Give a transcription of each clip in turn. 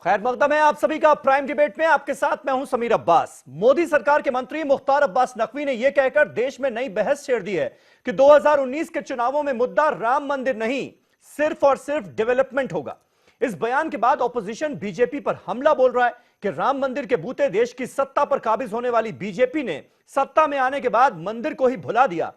खैर मकदम है आप सभी का प्राइम डिबेट में। आपके साथ मैं हूं समीर अब्बास। मोदी सरकार के मंत्री मुख्तार अब्बास नकवी ने यह कहकर देश में नई बहस छेड़ दी है कि 2019 के चुनावों में मुद्दा राम मंदिर नहीं, सिर्फ और सिर्फ डेवलपमेंट होगा। इस बयान के बाद ऑपोजिशन बीजेपी पर हमला बोल रहा है कि राम मंदिर के बूते देश की सत्ता पर काबिज होने वाली बीजेपी ने सत्ता में आने के बाद मंदिर को ही भुला दिया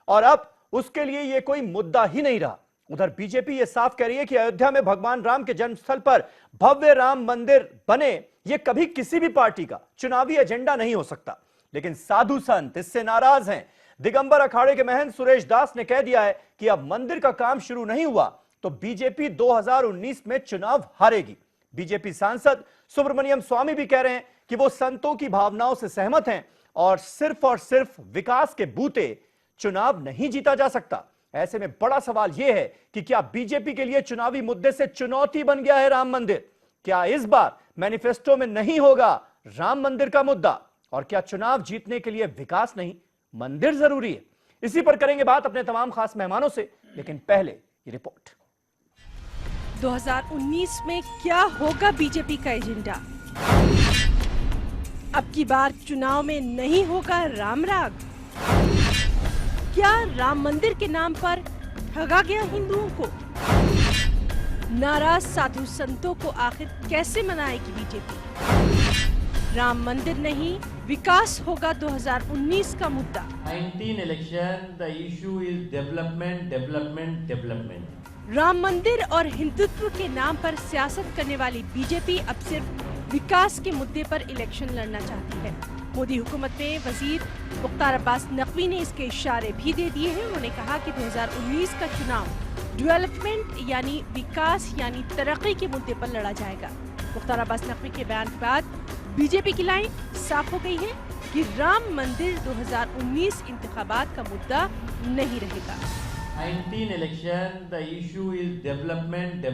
और अब उसके लिए यह कोई मुद्दा ही नहीं रहा। उधर बीजेपी यह साफ कह रही है कि अयोध्या में भगवान राम के जन्मस्थल पर भव्य राम मंदिर बने, यह कभी किसी भी पार्टी का चुनावी एजेंडा नहीं हो सकता। लेकिन साधु संत इससे नाराज हैं। दिगंबर अखाड़े के महंत सुरेश दास ने कह दिया है कि अब मंदिर का काम शुरू नहीं हुआ तो बीजेपी 2019 में चुनाव हारेगी। बीजेपी सांसद सुब्रमण्यम स्वामी भी कह रहे हैं कि वो संतों की भावनाओं से सहमत हैं और सिर्फ विकास के बूते चुनाव नहीं जीता जा सकता। ऐसे में बड़ा सवाल यह है कि क्या बीजेपी के लिए चुनावी मुद्दे से चुनौती बन गया है राम मंदिर? क्या इस बार मैनिफेस्टो में नहीं होगा राम मंदिर का मुद्दा? और क्या चुनाव जीतने के लिए विकास नहीं मंदिर जरूरी है? इसी पर करेंगे बात अपने तमाम खास मेहमानों से, लेकिन पहले ये रिपोर्ट। 2019 में क्या होगा बीजेपी का एजेंडा? अब की बार चुनाव में नहीं होगा राम राग? क्या राम मंदिर के नाम पर ठगा गया हिंदुओं को? नाराज साधु संतों को आखिर कैसे मनाएगी बीजेपी? राम मंदिर नहीं, विकास होगा 2019 का मुद्दा। 19 election, the issue is development. Ram मंदिर और हिंदुत्व के नाम पर सियासत करने वाली बीजेपी अब सिर्फ विकास के मुद्दे पर इलेक्शन लड़ना चाहती है। मोदी हुकूमत में वजीर मुख्तार अब्बास नकवी ने इसके इशारे भी दे दिए हैं। उन्होंने कहा कि 2019 का चुनाव डेवलपमेंट यानी विकास यानी तरक्की के मुद्दे पर लड़ा जाएगा। मुख्तार अब्बास नकवी के बयान के बाद बीजेपी की लाइन साफ हो गई है कि राम मंदिर 2019 इंतखाबात का मुद्दा नहीं रहेगा। 19 election, the issue is development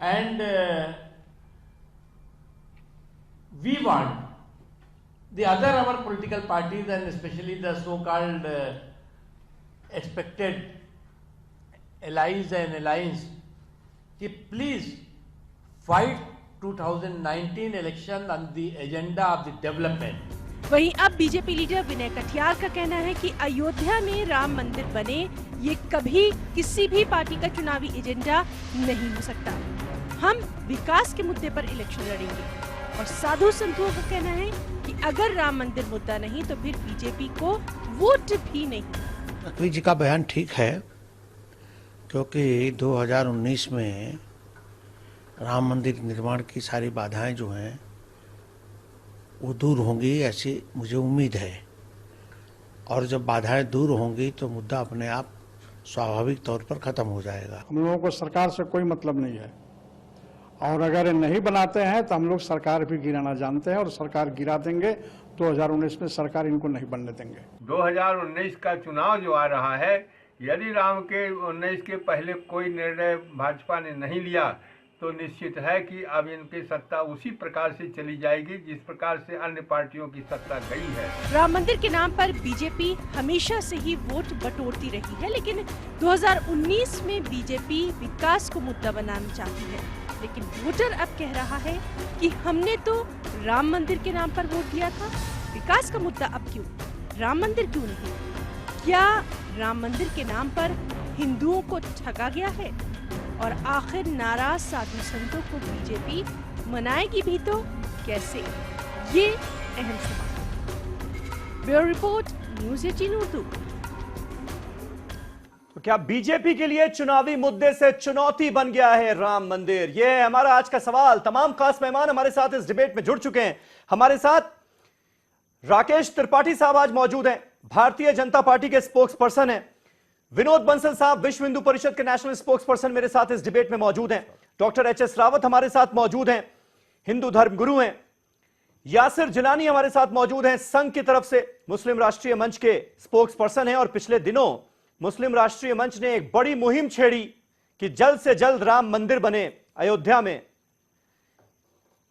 and we want the other our political parties and especially the so-called expected allies and alliance to please fight 2019 election on the agenda of the development. वहीं अब BJP leader Vinay Katiyar का कहना है कि अयोध्या में राम मंदिर बने ये कभी किसी भी पार्टी का चुनावी एजेंडा नहीं हो सकता। हम विकास के मुद्दे पर इलेक्शन लड़ेंगे। और साधु संतों का कहना है कि अगर राम मंदिर मुद्दा नहीं तो फिर बीजेपी को वोट भी नहीं। नकवी जी का बयान ठीक है क्योंकि 2019 में राम मंदिर निर्माण की सारी बाधाएं जो हैं वो दूर होंगी, ऐसी मुझे उम्मीद है। और जब बाधाएं दूर होंगी तो मुद्दा अपने आप स्वाभाविक तौर पर खत्म हो जाएगा। हम लोगों को सरकार से कोई मतलब नहीं है और अगर नहीं बनाते हैं तो हम लोग सरकार भी गिराना जानते हैं और सरकार गिरा देंगे। 2019 में सरकार इनको नहीं बनने देंगे। 2019 का चुनाव जो आ रहा है, यदि राम के 19 के पहले कोई निर्णय भाजपा ने नहीं लिया तो निश्चित है कि अब इनकी सत्ता उसी प्रकार से चली जाएगी जिस प्रकार से अन्य पार्टियों की सत्ता गई है। राम मंदिर के नाम पर बीजेपी हमेशा से ही वोट बटोरती रही है, लेकिन 2019 में बीजेपी विकास को मुद्दा बनाना चाहती है। लेकिन वोटर अब कह रहा है कि हमने तो राम मंदिर के नाम पर वोट दिया था, विकास का मुद्दा अब क्यों, राम मंदिर क्यों नहीं? क्या राम मंदिर के नाम पर हिंदुओं को ठगा गया है? और आखिर नाराज साधु संतों को बीजेपी मनाएगी भी तो कैसे? ये अहम सवाल। Bureau report, news 18 Urdu. तो क्या बीजेपी के लिए चुनावी मुद्दे से चुनौती बन गया है राम मंदिर? यह है हमारा आज का सवाल। तमाम खास मेहमान हमारे साथ इस डिबेट में जुड़ चुके हैं। हमारे साथ राकेश त्रिपाठी साहब आज मौजूद हैं, भारतीय जनता पार्टी के स्पोक्स पर्सन हैं। विनोद बंसल साहब विश्व हिंदू परिषद के नेशनल स्पोक्स पर्सन मेरे साथ इस डिबेट में मौजूद हैं। Doctor HS. रावत हमारे साथ मौजूद हैं, हिंदू धर्म गुरु हैं। यासिर जिलानी हमारे साथ मौजूद हैं, संघ की तरफ से मुस्लिम राष्ट्रीय मंच के स्पोक्स पर्सन हैं। और पिछले दिनों मुस्लिम राष्ट्रीय मंच ने एक बड़ी मुहिम छेड़ी कि जल्द से जल्द राम मंदिर बने अयोध्या में,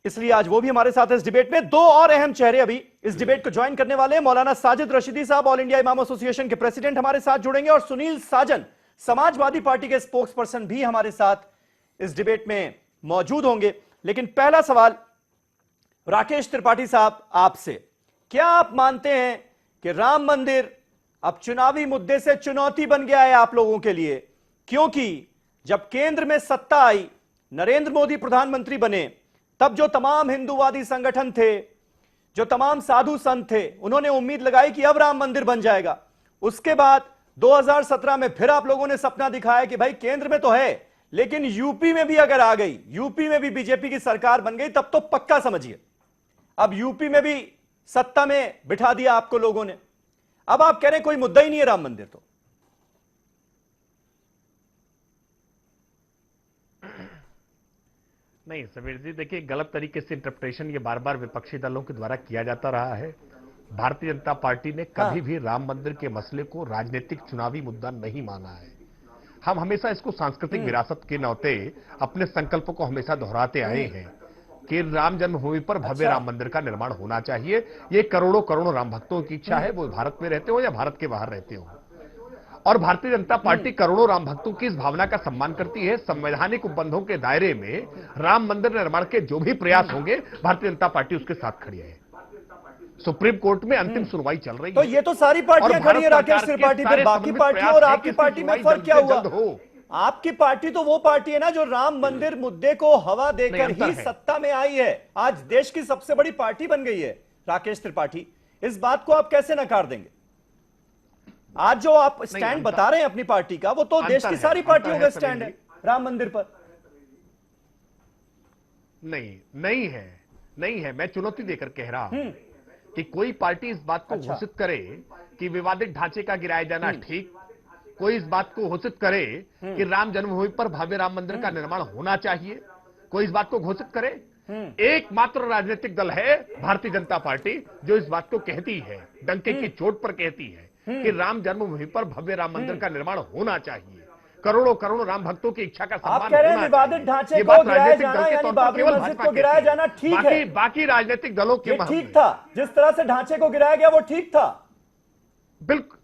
इसलिए आज वो भी हमारे साथ इस डिबेट में। दो और अहम चेहरे अभी इस डिबेट को ज्वाइन करने वाले हैं। मौलाना साजिद रशीदी साहब, ऑल इंडिया इमाम एसोसिएशन के प्रेसिडेंट, हमारे साथ जुड़ेंगे। और सुनील साजन, समाजवादी पार्टी के स्पोक्स पर्सन, भी हमारे साथ इस डिबेट में मौजूद होंगे। लेकिन पहला सवाल राकेश त्रिपाठी साहब आपसे, क्या आप मानते हैं कि राम मंदिर अब चुनावी मुद्दे से चुनौती बन गया है आप लोगों के लिए? क्योंकि जब केंद्र में सत्ता आई, नरेंद्र मोदी प्रधानमंत्री बने, तब जो तमाम हिंदूवादी संगठन थे, जो तमाम साधु संत थे, उन्होंने उम्मीद लगाई कि अब राम मंदिर बन जाएगा। उसके बाद 2017 में फिर आप लोगों ने सपना दिखाया कि भाई केंद्र में तो है, लेकिन यूपी में भी अगर आ गई, यूपी में भी बीजेपी की सरकार बन गई, तब तो पक्का समझिए अब यूपी में भी सत्ता में बिठा दिया आपको लोगों ने। अब आप कह रहे हैं कोई मुद्दा ही नहीं है राम मंदिर तो। नहीं समीर जी, देखिए गलत तरीके से इंटरप्रिटेशन ये बार बार विपक्षी दलों के द्वारा किया जाता रहा है। भारतीय जनता पार्टी ने कभी भी राम मंदिर के मसले को राजनीतिक चुनावी मुद्दा नहीं माना है। हम हमेशा इसको सांस्कृतिक विरासत के नाते अपने संकल्प को हमेशा दोहराते आए हैं कि राम जन्मभूमि पर भव्य राम मंदिर का निर्माण होना चाहिए। ये करोड़ों करोड़ों राम भक्तों की इच्छा है, वो भारत में रहते हो या भारत के बाहर रहते हो। और भारतीय जनता पार्टी करोड़ों राम भक्तों की इस भावना का सम्मान करती है। संवैधानिक उपबंधों के दायरे में राम मंदिर निर्माण के जो भी प्रयास होंगे, भारतीय जनता पार्टी उसके साथ खड़ी है। सुप्रीम कोर्ट में अंतिम सुनवाई चल रही है। तो ये तो सारी पार्टियां खड़ी है राकेश त्रिपाठी पे, बाकी पार्टियों और आपकी पार्टी में फर्क क्या हुआ? आपकी पार्टी तो वो पार्टी है ना जो राम मंदिर मुद्दे को हवा देकर ही सत्ता में आई है, आज देश की सबसे बड़ी पार्टी बन गई है। राकेश त्रिपाठी, इस बात को आप कैसे नकार देंगे? आज जो आप स्टैंड बता रहे हैं अपनी पार्टी का, वो तो देश की सारी पार्टियों का स्टैंड है राम मंदिर पर। नहीं है। मैं चुनौती देकर कह रहा हूं कि कोई पार्टी इस बात को घोषित करे कि विवादित ढांचे का गिराया जाना ठीक, कोई इस बात को घोषित करे कि राम जन्मभूमि पर भव्य राम मंदिर का निर्माण होना चाहिए, कोई इस बात को घोषित करे। एकमात्र राजनीतिक दल है भारतीय जनता पार्टी जो इस बात को कहती है, डंके की चोट पर कहती है कि राम जन्मभूमि पर भव्य राम मंदिर का निर्माण होना चाहिए। करोड़ों करोड़ों राम भक्तों की इच्छा का सम्मान होना चाहिए। विवादित ढांचे को गिराया जाना, यानी बाबरी मस्जिद को गिराया जाना ठीक है, बाकी राजनीतिक दलों के ठीक था, जिस तरह से ढांचे को गिराया गया वो ठीक था। बिल्कुल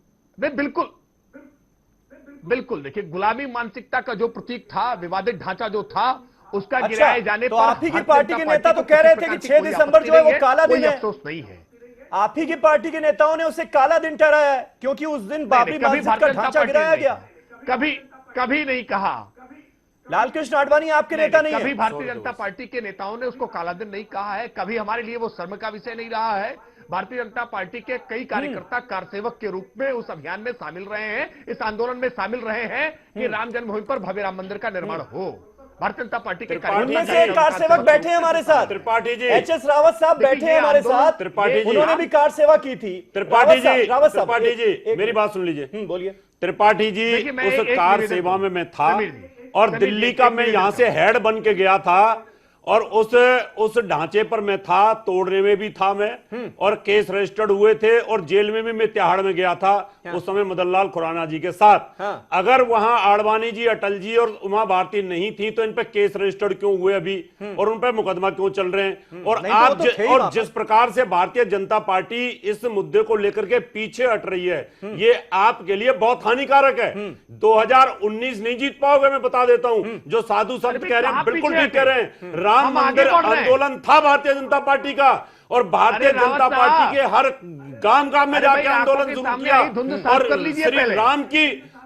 देखिए, गुलामी मानसिकता का जो प्रतीक था, विवादित ढांचा जो था, उसका गिराए जाने तो पर आप ही की पार्टी के नेता तो कह रहे थे कि 6 दिसंबर जो है वो काला दिन है। अफसोस नहीं है। आप ही की पार्टी के नेताओं ने उसे काला दिन ठहराया है क्योंकि उस दिन बाबरी मस्जिद का ढांचा गिराया गया। कभी नहीं कहा। लालकृष्ण आडवाणी आपके नेता नहीं है। कभी भारतीय जनता पार्टी के नेताओं ने उसको काला दिन नहीं कहा है। कभी हमारे लिए वो शर्म का विषय नहीं रहा है। भारतीय जनता पार्टी के कई कार्यकर्ता कारसेवक के रूप में उस अभियान में शामिल रहे हैं, इस आंदोलन में शामिल रहे हैं कि राम जन्मभूमि पर भव्य राम मंदिर का निर्माण हो। भारतीय जनता पार्टी के उनमें से कार सेवक बैठे हैं हमारे साथ, त्रिपाठी जी, एचएस रावत साहब बैठे हैं हमारे साथ, त्रिपाठी जी, उन्होंने भी कार सेवा की थी। त्रिपाठी जी मेरी बात सुन लीजिए। बोलिए। त्रिपाठी जी, उस कार सेवा में मैं था और दिल्ली का मैं यहां से हेड बन के गया था और उस ढांचे पर मैं था, तोड़ने में भी था मैं, और केस रजिस्टर्ड हुए थे और जेल में भी मैं तिहाड़ में गया था उस समय मदनलाल खुराना जी के साथ। अगर वहां आडवाणी जी, अटल जी और उमा भारती नहीं थी तो इन पे केस रजिस्टर्ड क्यों हुए अभी और उन पे मुकदमा क्यों चल रहे हैं? और आप और जिस प्रकार से भारतीय जनता पार्टी इस मुद्दे को लेकर के पीछे हट रही है, ये आपके लिए बहुत हानिकारक है। 2019 नहीं जीत पाओगे, मैं बता देता हूं। जो साधु संत कह रहे हैं बिल्कुल ठीक कह रहे हैं। राम मंदिर आंदोलन था भारतीय जनता पार्टी का और भारतीय जनता पार्टी के हर गांव में जाके आंदोलन शुरू किया और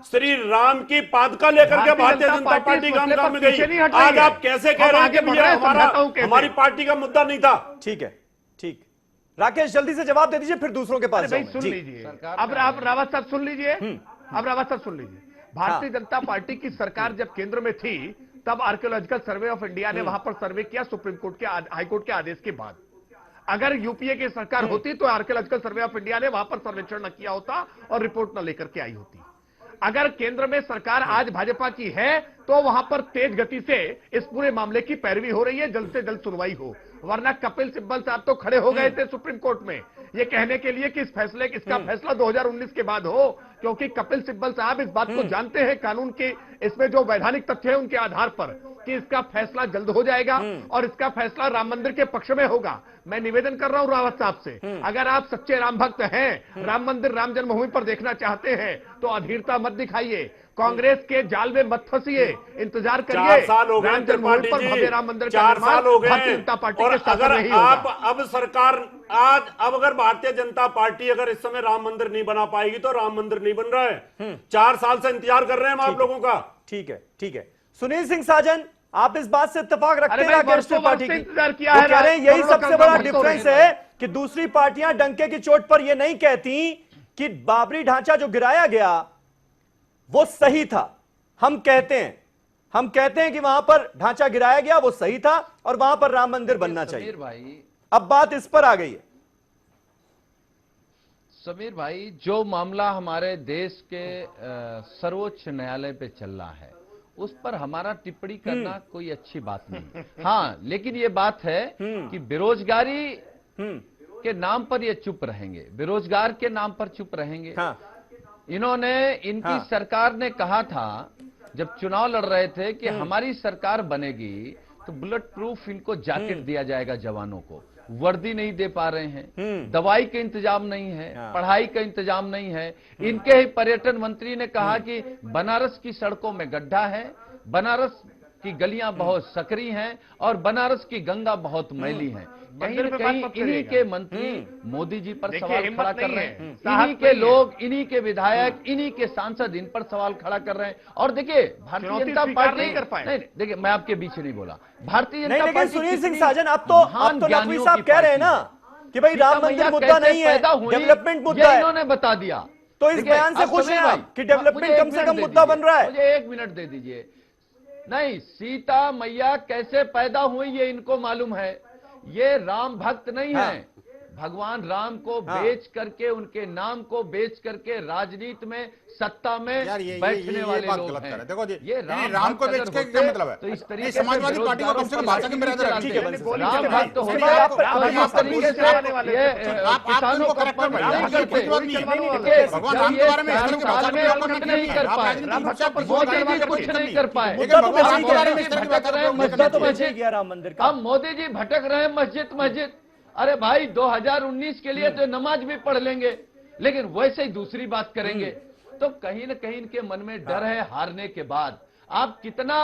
श्री राम की पादुका लेकर के भारतीय जनता पार्टी गांव में गई। आज आप कैसे कह रहे हैं कि ये हमारी पार्टी का मुद्दा नहीं था? ठीक है, ठीक। राकेश जल्दी से जवाब दे दीजिए, फिर दूसरों के पास सुन लीजिए। अब रावत साहब सुन लीजिए। भारतीय जनता पार्टी की सरकार जब केंद्र में थी तब आर्कियोलॉजिकल सर्वे ऑफ इंडिया ने वहां पर सर्वे किया सुप्रीम कोर्ट के हाईकोर्ट के आदेश के बाद। अगर यूपीए की सरकार होती तो आर्कियोलॉजिकल सर्वे ऑफ इंडिया ने वहां पर सर्वेक्षण न किया होता और रिपोर्ट न लेकर के आई होती। अगर केंद्र में सरकार आज भाजपा की है तो वहां पर तेज गति से इस पूरे मामले की पैरवी हो रही है, जल्द से जल्द सुनवाई हो। वरना कपिल सिब्बल साहब तो खड़े हो गए थे सुप्रीम कोर्ट में ये कहने के लिए कि इसका फैसला 2019 के बाद हो, क्योंकि कपिल सिब्बल साहब इस बात को जानते हैं कानून के इसमें जो वैधानिक तथ्य है उनके आधार पर कि इसका फैसला जल्द हो जाएगा और इसका फैसला राम मंदिर के पक्ष में होगा। मैं निवेदन कर रहा हूं रावत साहब से, अगर आप सच्चे राम भक्त हैं, राम मंदिर राम जन्मभूमि पर देखना चाहते हैं तो अधीरता मत दिखाइए, कांग्रेस के जाल में मत फंसिए, इंतजार करिए। 4 साल हो गए राम जन्मभूमि त्रिपाठी पर जी, भव्य राम मंदिर का 4 निर्माण साल हो गए भारतीय जनता पार्टी और के शासन अगर में ही होगा। आप अब सरकार अब अगर भारतीय जनता पार्टी अगर इस समय राम मंदिर नहीं बना पाएगी तो राम मंदिर नहीं बन रहा है। 4 साल से इंतजार कर रहे हैं हम आप लोगों का। ठीक है, ठीक है। सुनील सिंह साजन, आप इस बात से इत्तेफाक रखते अरे हैं भाई, राकेश वर्षों त्रिपाठी वर्ष से की? इंतजार किया वो है कह रहे हैं यही करोड़ों सबसे का बड़ा काम डिफरेंस हो है कि दूसरी पार्टियां डंके की चोट पर यह नहीं कहती कि बाबरी ढांचा जो गिराया गया वो सही था। हम कहते हैं कि वहां पर ढांचा गिराया गया वो सही था और वहां पर राम मंदिर बनना चाहिए। भाई, अब बात इस पर आ गई है। समीर भाई, जो मामला हमारे देश के सर्वोच्च न्यायालय पे चल रहा है उस पर हमारा टिप्पणी करना कोई अच्छी बात नहीं। हाँ, लेकिन ये बात है कि बेरोजगारी के नाम पर ये चुप रहेंगे, बेरोजगार के नाम पर चुप रहेंगे। हाँ। इनकी सरकार ने कहा था जब चुनाव लड़ रहे थे कि हमारी सरकार बनेगी तो बुलेट प्रूफ इनको जैकेट दिया जाएगा जवानों को। वर्दी नहीं दे पा रहे हैं, दवाई का इंतजाम नहीं है, पढ़ाई का इंतजाम नहीं है। इनके ही पर्यटन मंत्री ने कहा कि बनारस की सड़कों में गड्ढा है, बनारस की गलियां बहुत सकरी हैं और बनारस की गंगा बहुत मैली है। कहीं न कहीं इन्हीं के मंत्री मोदी जी पर सवाल खड़ा कर रहे हैं, इन्हीं के लोग, इन्हीं के विधायक, इन्हीं के सांसद इन पर सवाल खड़ा कर रहे हैं। और देखिए भारतीय जनता पार्टी नहीं, देखिए मैं आपके बीच नहीं बोला, भारतीय जनता पार्टी। सुनील सिंह साजन, आप तो नकवी साहब कह रहे हैं ना कि भाई राम मंदिर मुद्दा नहीं है, डेवलपमेंट मुद्दा है। इन्होंने बता दिया, तो इस बयान से खुश हैं आप कि डेवलपमेंट कम से कम मुद्दा बन रहा है? मुझे 1 मिनट दे दीजिए। नहीं, सीता मैया कैसे पैदा हुई ये इनको मालूम है। ये राम भक्त नहीं है। भगवान राम को बेच करके, उनके नाम को बेच करके राजनीति में, सत्ता में बैठने वाले लोग हैं। देखो ये राम को बेच के क्या मतलब है? तो इस तरीके से समाजवादी पार्टी को कम से कम भाषा के मर्यादा रखनी चाहिए। राम भक्त होते हैं तो इस तरीके से ये किसानों का अपमान नहीं करते। भगवान राम के बारे में इस तरह की भाषा का प्रयोग करना नहीं कर पाए, मोदी जी कुछ नहीं कर पाए। राम मंदिर का अब मोदी जी भटक रहे हैं मस्जिद। अरे भाई 2019 के लिए तो नमाज भी पढ़ लेंगे, लेकिन वैसे ही दूसरी बात करेंगे। तो कहीं न कहीं इनके मन में डर है हारने के बाद। आप कितना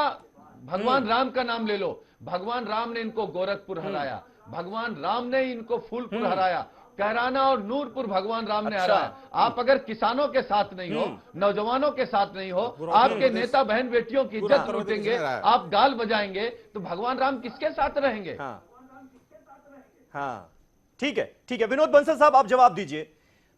भगवान राम का नाम ले लो, भगवान राम ने इनको गोरखपुर हराया, भगवान राम ने इनको फूलपुर हराया, कैराना और नूरपुर भगवान राम ने हराया। आप अगर किसानों के साथ नहीं हो, नौजवानों के साथ नहीं हो, आपके नेता बहन बेटियों की इज्जत लूटेंगे, आप गाल बजाएंगे, तो भगवान राम किसके साथ रहेंगे? हाँ, ठीक है। विनोद बंसल साहब, आप जवाब दीजिए।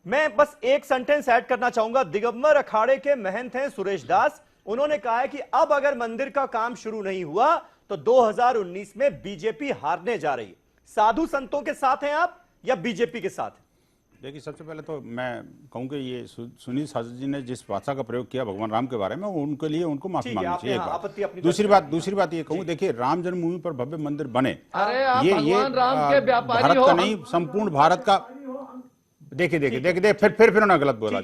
मैं बस एक सेंटेंस ऐड करना चाहूंगा। दिगंबर अखाड़े के महंत हैं सुरेश दास, उन्होंने कहा है कि अब अगर मंदिर का काम शुरू नहीं हुआ तो 2019 में बीजेपी हारने जा रही है। साधु संतों के साथ हैं आप या बीजेपी के साथ? देखिए, सबसे पहले तो मैं कहूं कि ये सुनील साजन जी ने जिस भाषा का प्रयोग किया भगवान राम के बारे में, उनके लिए उनको माफी मांगनी चाहिए। दूसरी बात ये कहूं, देखिए राम जन्मभूमि पर भव्य मंदिर बने, ये भारत का नहीं संपूर्ण भारत का। देखिए फिर उन्होंने गलत बोला।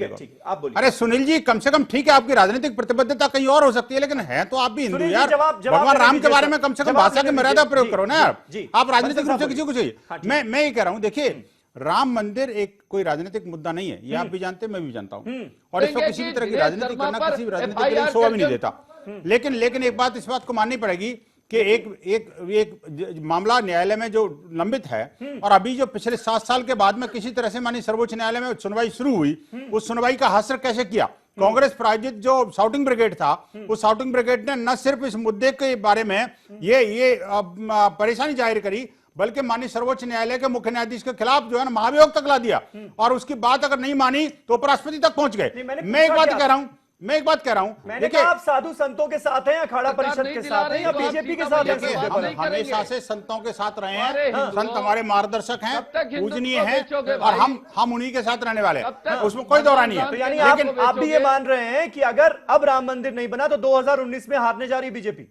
अरे सुनील जी, कम से कम ठीक है, आपकी राजनीतिक प्रतिबद्धता कहीं और हो सकती है, लेकिन है तो आप भी हिंदू यार। भगवान राम के बारे में कम से कम भाषा की मर्यादा प्रयोग करो ना यार। आप राजनीतिक रूप से किसी को चाहिए। मैं ये कह रहा हूं, देखिए राम मंदिर एक कोई राजनीतिक मुद्दा नहीं है, ये आप भी जानते हैं, मैं भी जानता हूं, और इसको किसी भी तरह की राजनीति करना किसी भी राजनीति के लिए शोभा भी नहीं देता। लेकिन एक बात इस बात को माननी पड़ेगी कि एक मामला न्यायालय में जो लंबित है, और अभी जो पिछले 7 साल के बाद में किसी तरह से मानी सर्वोच्च न्यायालय में सुनवाई शुरू हुई, उस सुनवाई का हास्य कैसे किया। कांग्रेस प्रायोजित जो शाउटिंग ब्रिगेड था, उस शाउटिंग ब्रिगेड ने न सिर्फ इस मुद्दे के बारे में ये परेशानी जाहिर करी, बल्कि माननीय सर्वोच्च न्यायालय के मुख्य न्यायाधीश के खिलाफ जो है ना महाभियोग तक ला दिया, और उसकी बात अगर नहीं मानी तो उपराष्ट्रपति तक पहुंच गए। मैं एक बात कह रहा हूं, देखिए आप साधु संतों के साथ हैं या अखाड़ा परिषद के साथ हैं या बीजेपी के साथ हैं? हम हमेशा से संतों के साथ रहे हैं, संत हमारे मार्गदर्शक हैं, पूजनीय हैं, और हम उन्हीं के साथ रहने वाले हैं, उसमें कोई दौरा नहीं है। तो यानी आप भी ये मान रहे हैं कि अगर अब राम मंदिर नहीं बना तो 2019 में हारने जा रही बीजेपी?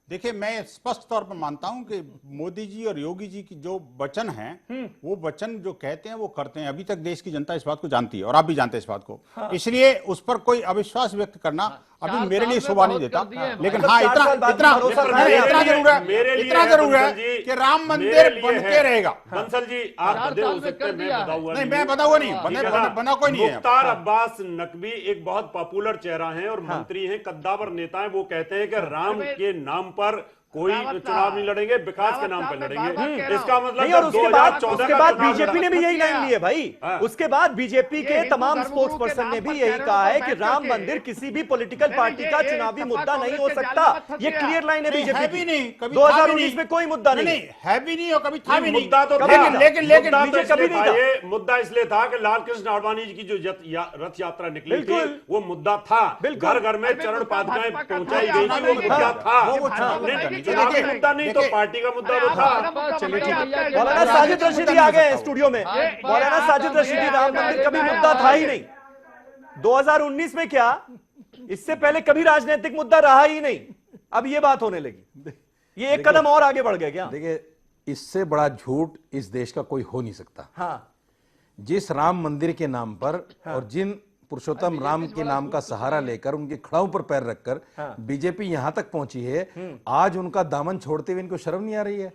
देखिए, मैं स्पष्ट तौर पर मानता हूं कि मोदी जी और योगी जी की जो वचन हैं, वो वचन जो कहते हैं वो करते हैं। अभी तक देश की जनता इस बात को जानती है, और आप भी जानते हैं इस बात को। इसलिए उस पर कोई अविश्वास व्यक्त करना अभी 4 मेरे लिए साल में शोभा नहीं बहुत देता, कर दिए हैं लेकिन भाई। हाँ 4 साल बाद इतना भरोसा इतना नहीं है। इतना जरूर है, मेरे लिए इतना है, जरूर बंसल जी, है कि राम मंदिर मेरे लिए बन के है। रहेगा। बंसल जी आप 4 बदे हो साल में सकते कर हैं, मैं दिया है। बता हुआ नहीं, मैं बता हुआ नहीं, ठीक है ना? बना कोई नहीं है। मुख्तार अब्बास नकवी एक बहुत पॉपुलर चेहरा है और मंत्री हैं, कद्दावर नेता हैं। वो कहते हैं कि राम के नाम पर कोई चुनाव नहीं लड़ेंगे, विकास के नाम पर लड़ेंगे। इसका मतलब नहीं, और जब उसके बाद 2014 का चुनाव बीजेपी ने भी यही लाइन ली है भाई। हाँ। उसके बाद बीजेपी के तमाम स्पोक्स पर्सन ने भी यही कहा है कि राम मंदिर किसी भी पॉलिटिकल पार्टी का चुनावी मुद्दा नहीं हो सकता। ये क्लियर लाइन है नहीं, है बीजेपी भी की। नहीं, कभी 2019 में कोई मुद्दा नहीं। है भी नहीं और कभी था भी नहीं। मुद्दा तो था, लेकिन मुद्दा तो बीजेपी इसलिए कभी नहीं था, था। ये मुद्दा इसलिए था कि लाल कृष्ण आडवाणी जी की जो रथ यात्रा निकली थी, बिल्कुल। वो मुद्दा था। बिल्कुल। घर घर में चरण पादुकाएं पहुंचाई गई थी, वो नहीं, मुद्दा था। वो चुनावी मुद्दा नहीं तो पार्टी का मुद्दा तो था। चलिए ठीक है। मौलाना साजिद रशीदी आ गए हैं स्टूडियो में। मौलाना साजिद रशीदी, राम मंदिर कभी मुद्दा था ही नहीं। 2019 में क्या, इससे पहले कभी राजनीतिक मुद्दा रहा ही नहीं। अब ये बात होने लगी, ये एक कदम और आगे बढ़ गए क्या? देखिए, इससे बड़ा झूठ इस देश का कोई हो नहीं सकता। हाँ, जिस राम मंदिर के नाम पर और जिन पुरुषोत्तम राम के नाम का सहारा लेकर उनके खड़ाओं पर पैर रखकर बीजेपी यहां तक पहुंची है, आज उनका दामन छोड़ते हुए इनको शर्म नहीं आ रही है।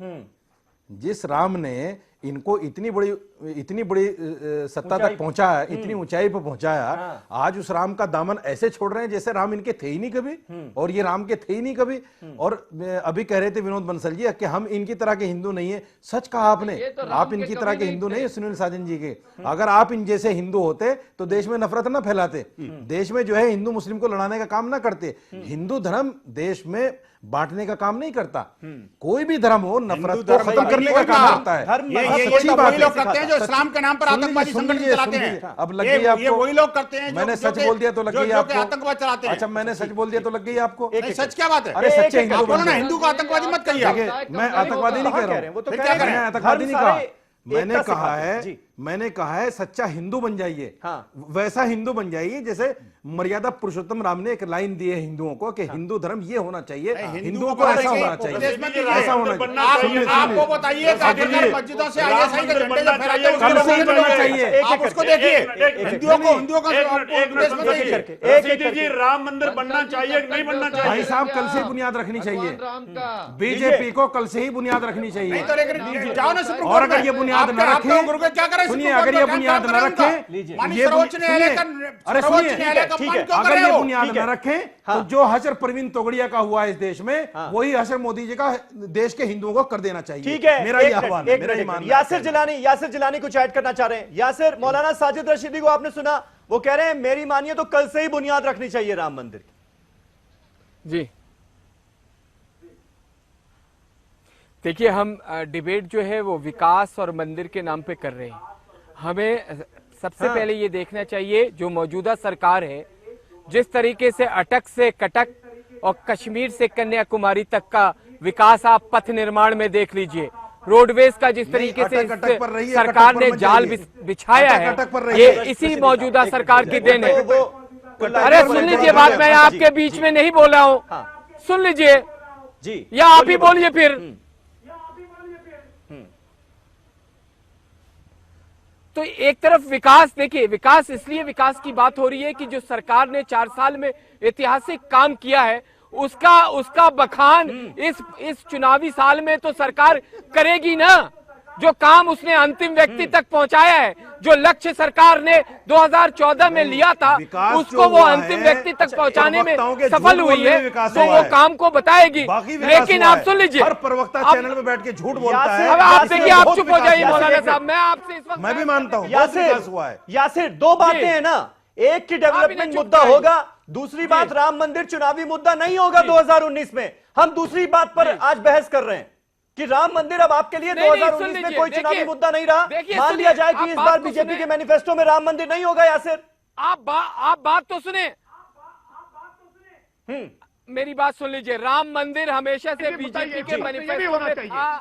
जिस राम ने इनको इतनी बड़ी सत्ता तक पहुंचाया, इतनी ऊंचाई पर पहुंचाया, आज उस राम का दामन ऐसे छोड़ रहे हैं जैसे राम इनके थे ही नहीं कभी, और ये राम के थे ही नहीं कभी। और अभी कह रहे थे विनोद बंसल जी कि हम इनकी तरह के हिंदू नहीं है। सच कहा आपने, आप इनकी तरह के हिंदू नहीं है सुनील साजन जी के। अगर आप इन जैसे हिंदू होते तो देश में नफरत ना फैलाते, देश में जो है हिंदू मुस्लिम को लड़ाने का काम ना करते। हिंदू धर्म देश में बांटने का काम नहीं करता। कोई भी धर्म हो नफरत को खत्म करने का काम करता है। ये वही लोग करते हैं जो इस्लाम के नाम पर आतंकवादी संगठन चलाते हैं। अब लग गई आपको, ये वही लोग करते हैं। मैंने सच बोल दिया तो लग गई आपको, आतंकवाद चलाते हैं। अच्छा मैंने सच बोल दिया तो लग गई आपको। नहीं, सच क्या बात है? अरे सच्चे हिंदू बोलो ना, हिंदू को आतंकवादी मत कहिए आप। मैं आतंकवादी नहीं कह रहा हूं, तो मैं आतंकवादी नहीं कहा। मैंने एकता कहा सिखाते हैं। मैंने कहा है सच्चा हिंदू बन जाइए। हाँ। वैसा हिंदू बन जाइए जैसे मर्यादा पुरुषोत्तम राम ने एक लाइन दी है हिंदुओं को कि हिंदू धर्म ये होना चाहिए, हिंदुओं को ऐसा होना चाहिए, ऐसा होना चाहिए। आपको बताइए मस्जिदों से आईएसआई के झंडे जो फहराते हैं कल से ही बनना चाहिए। आप उसको देखिए, हिंदुओं का जी राम मंदिर बनना चाहिए नहीं बनना चाहिए? भाई साहब कल से ही बुनियाद रखनी चाहिए, बीजेपी को कल से ही बुनियाद रखनी चाहिए। और अगर ये बुनियाद न रखे, सुनिए, अगर ये बुनियाद न रखे, अरे सुनिए, अगर ये बुनियाद न रखे तो जो हशर प्रवीण तोगड़िया का हुआ इस देश में, वही हशर मोदी जी का देश के हिंदुओं को कर देना चाहिए। ठीक है, मेरा ये आह्वान है, मेरा ये मानना है। यासिर जिलानी कुछ ऐड करना चाह रहे हैं। यासिर, मौलाना साजिद रशीदी को आपने सुना, वो कह रहे हैं मेरी मानिए तो कल से ही बुनियाद रखनी चाहिए राम मंदिर की। जी देखिए, हम डिबेट जो है वो विकास और मंदिर के नाम पे कर रहे हैं। हमें सबसे पहले ये देखना चाहिए जो मौजूदा सरकार है, जिस तरीके से अटक से कटक और कश्मीर से कन्याकुमारी तक का विकास आप पथ निर्माण में देख लीजिए, रोडवेज का जिस तरीके से सरकार ने जाल बिछाया है, ये इसी मौजूदा सरकार की देन है। अरे सुन लीजिए बात, मैं आपके बीच में नहीं बोल रहा हूँ, सुन लीजिए जी, या आप ही बोलिए फिर। तो एक तरफ विकास, देखिए विकास इसलिए विकास की बात हो रही है कि जो सरकार ने 4 साल में ऐतिहासिक काम किया है, उसका बखान इस चुनावी साल में तो सरकार करेगी ना। जो काम उसने अंतिम व्यक्ति तक पहुंचाया है, जो लक्ष्य सरकार ने 2014 में लिया था, उसको वो अंतिम व्यक्ति तक पहुंचाने में सफल हुई है, तो वो काम को बताएगी। लेकिन आप सुन लीजिए, हर प्रवक्ता चैनल में बैठ के झूठ बोलता है। अब आप देखिए, आप चुप हो जाइए मौलाना साहब, मैं आपसे इस वक्त मैं भी मानता हूँ यासिर, दो बातें हैं ना, एक की डेवलपमेंट मुद्दा होगा, दूसरी बात राम मंदिर चुनावी मुद्दा नहीं होगा 2019 में। हम दूसरी बात पर आज बहस कर रहे हैं कि राम मंदिर अब आपके लिए 2019 में कोई चुनावी मुद्दा नहीं रहा। मान लिया जाए कि इस बार बीजेपी के मैनिफेस्टो में राम मंदिर नहीं होगा। यासिर, आप बात तो सुने, मेरी बात सुन लीजिए। राम मंदिर हमेशा से बीजेपी के मैनिफेस्टो में था,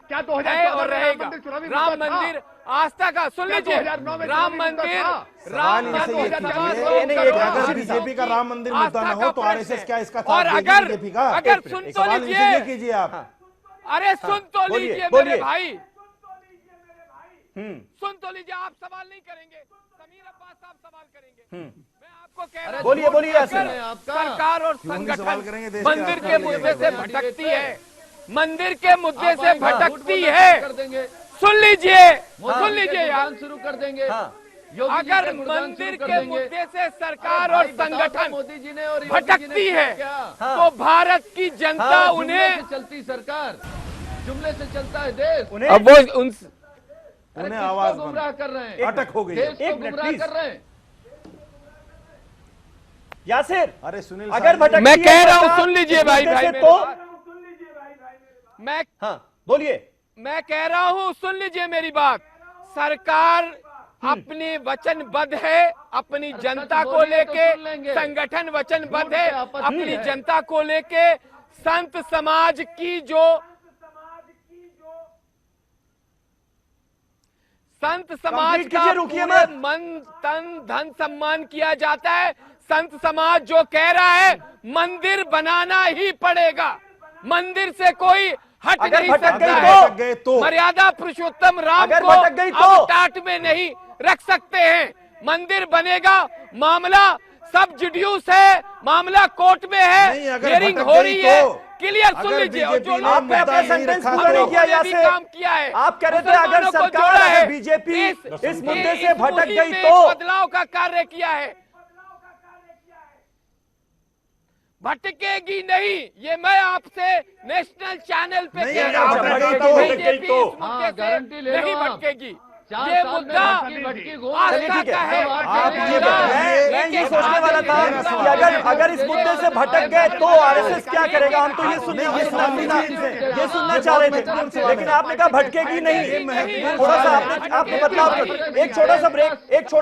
है और रहेगा। राम मंदिर आस्था का, सुन लीजिए, राम मंदिर, अगर बीजेपी का राम मंदिर मुद्दा न हो तो आरएसएस क्या इसका और अगर सुन तो लीजिए आप, अरे सुन तो लीजिए मेरे भाई, सुन तो लीजिए। आप सवाल नहीं करेंगे, समीर अब्बास साहब सवाल करेंगे। मैं आपको बोलिए बोलिए यासिर। सरकार और सवाल करेंगे देश संगठन के मंदिर राष्ट्र के को मुद्दे लेकर? से भटकती है, मंदिर के मुद्दे से भटकती है। सुन लीजिए यार, शुरू कर देंगे। अगर मंदिर के मुद्दे से सरकार और संगठन मोदी जी ने और भटकती है तो भारत की जनता उन्हें चलती सरकार, जुमले से चलता है देश। अब वो उन्हें आवाज गुमराह कर रहे हैं, अटक हो गई। देश को एक मिनट, गुमराह प्लीज। कर रहे हैं। यासिर, अरे सुनील, अगर भटकती मैं है कह रहा हूं, सरकार सुन लीजिए इस भाई मुद्दे से मेरी तो बात। मैं बोलिए। मैं कह रहा हूं, सुन लीजिए मेरी बात। सरकार अपनी वचनबद्ध है, अपनी जनता को लेके, संगठन वचनबद्ध है अपनी जनता को लेके। संत समाज की जो संत समाज का पूरे मन तन धन सम्मान किया जाता है। संत समाज जो कह रहा है मंदिर बनाना ही पड़ेगा, मंदिर से कोई हट नहीं सकता है। तो मर्यादा पुरुषोत्तम राम अगर को भटक गई तो अब टाट में नहीं रख सकते हैं। मंदिर बनेगा, मामला सब जुडियूस है, मामला कोर्ट में है, हियरिंग हो रही है, क्लियर। सुन लीजिए, और जो आपने अपना सेंटेंस पूरा नहीं किया यासिर। काम किया है, आप कह रहे थे अगर सरकार है बीजेपी इस मुद्दे से भटक गई तो बदलाव का कार्य किया है। भटकेगी नहीं, ये मैं आपसे नेशनल चैनल पे कह रहा हूं। बीजेपी इस मुद्दे से नहीं भटकेगी। ये मुद्दा आस्था का है। मैं ये सोचने वाला था कि अगर इस मुद्दे से भटक गए तो आरएसएस क्या करेगा। हम तो ये सुनना चाह रहे थे, लेकिन आपने कहा भटकेगी नहीं। थोड़ा सा आपने बदलाव कर। एक छोटा